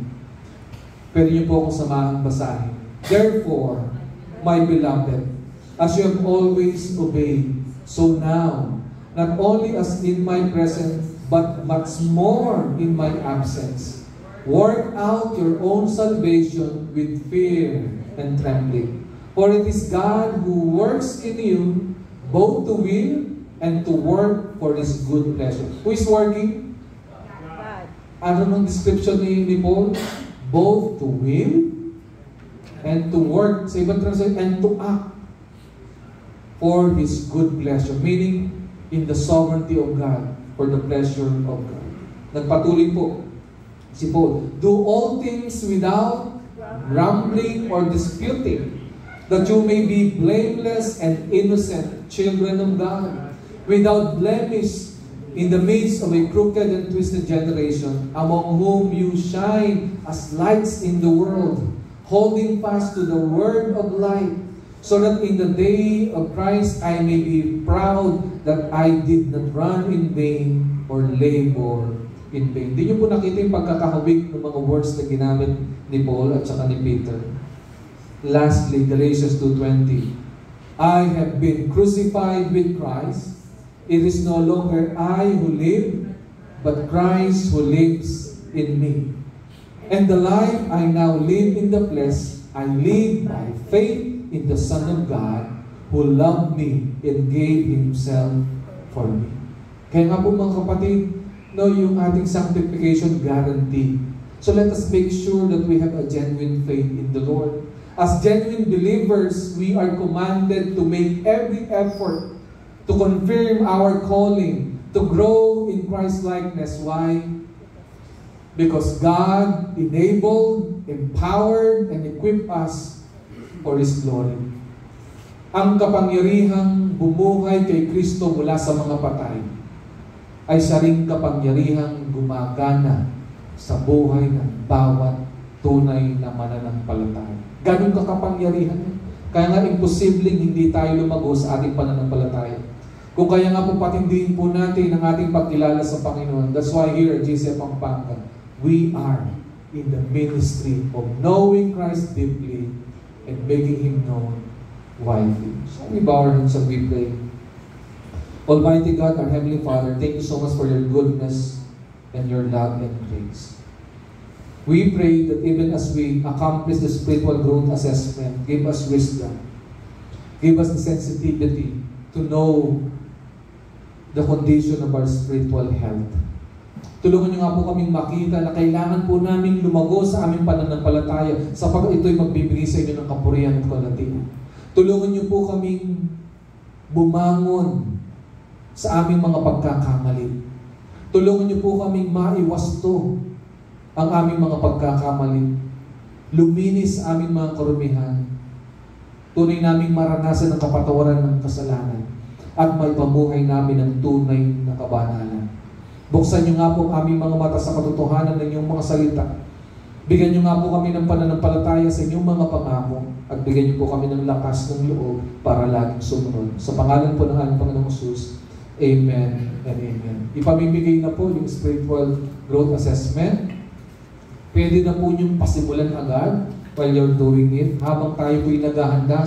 Pwede niyo po akong samahang basahin. Therefore, my beloved, as you have always obeyed, so now, not only as in my presence, but much more in my absence, work out your own salvation with fear and trembling. For it is God who works in you, both to will and to work for His good pleasure. Who is working? God. Ano nung description ni Paul? Both to will and to work, sa ibang translation, and to act for His good pleasure. Meaning, in the sovereignty of God, for the pleasure of God. Nagpatuloy po si Paul, do all things without grumbling or disputing, that you may be blameless and innocent children of God, without blemish in the midst of a crooked and twisted generation, among whom you shine as lights in the world, holding fast to the word of life, so that in the day of Christ I may be proud that I did not run in vain or labor in vain. Hindi niyo po nakita yung pagkakahawig ng mga words na ginamit ni Paul at saka ni Peter. Lastly, Galatians 2:20. I have been crucified with Christ. It is no longer I who live, but Christ who lives in me. And the life I now live in the flesh, I live by faith in the Son of God, who loved me and gave Himself for me. Kaya nga po mga kapatid, no, yung ating sanctification guarantee. So let us make sure that we have a genuine faith in the Lord. As genuine believers, we are commanded to make every effort to confirm our calling, to grow in Christ-likeness. Why? Because God enabled, empowered, and equipped us for His glory. Ang kapangyarihang bumuhay kay Kristo mula sa mga patay ay siya ring kapangyarihang gumagana sa buhay ng bawat tunay na mananampalataya. Ganun kakapangyarihan niya. Kaya nga imposibleng hindi tayo lumago sa ating pananampalataya. Kung kaya nga po patindihin po natin ang ating pagkilala sa Panginoon. That's why here at GCF Pampanga, we are in the ministry of knowing Christ deeply and making Him known widely. So we bow our heads and we pray. Almighty God, our Heavenly Father, thank you so much for your goodness and your love and grace. We pray that even as we accomplish the spiritual growth assessment, give us wisdom, give us the sensitivity to know the condition of our spiritual health. Tulungan niyo nga po kaming makita na kailangan po naming lumago sa aming pananampalataya sapagkat ito'y magbibigay sa inyo ng kapurihan at kalatian. Tulungan niyo po kaming bumangon sa aming mga pagkakamali. Tulungan niyo po kaming maiwasto ang aming mga pagkakamali. Luminis sa aming mga karumihan. Tunay naming maranasan ang kapatawaran ng kasalanan at may pamuhay namin ang tunay na kabanalan. Buksan niyo nga po ang aming mga mata sa katotohanan ng inyong mga salita. Bigyan niyo nga po kami ng pananampalataya sa inyong mga pangako at bigyan niyo po kami ng lakas ng loob para laging sumunod. Sa pangalan po ng aming Panginoong Hesus, Amen and Amen. Ipamimigay na po yung spiritual growth assessment. Pwede na po niyong pasimulan agad while you're doing it habang tayo po'y naghahanda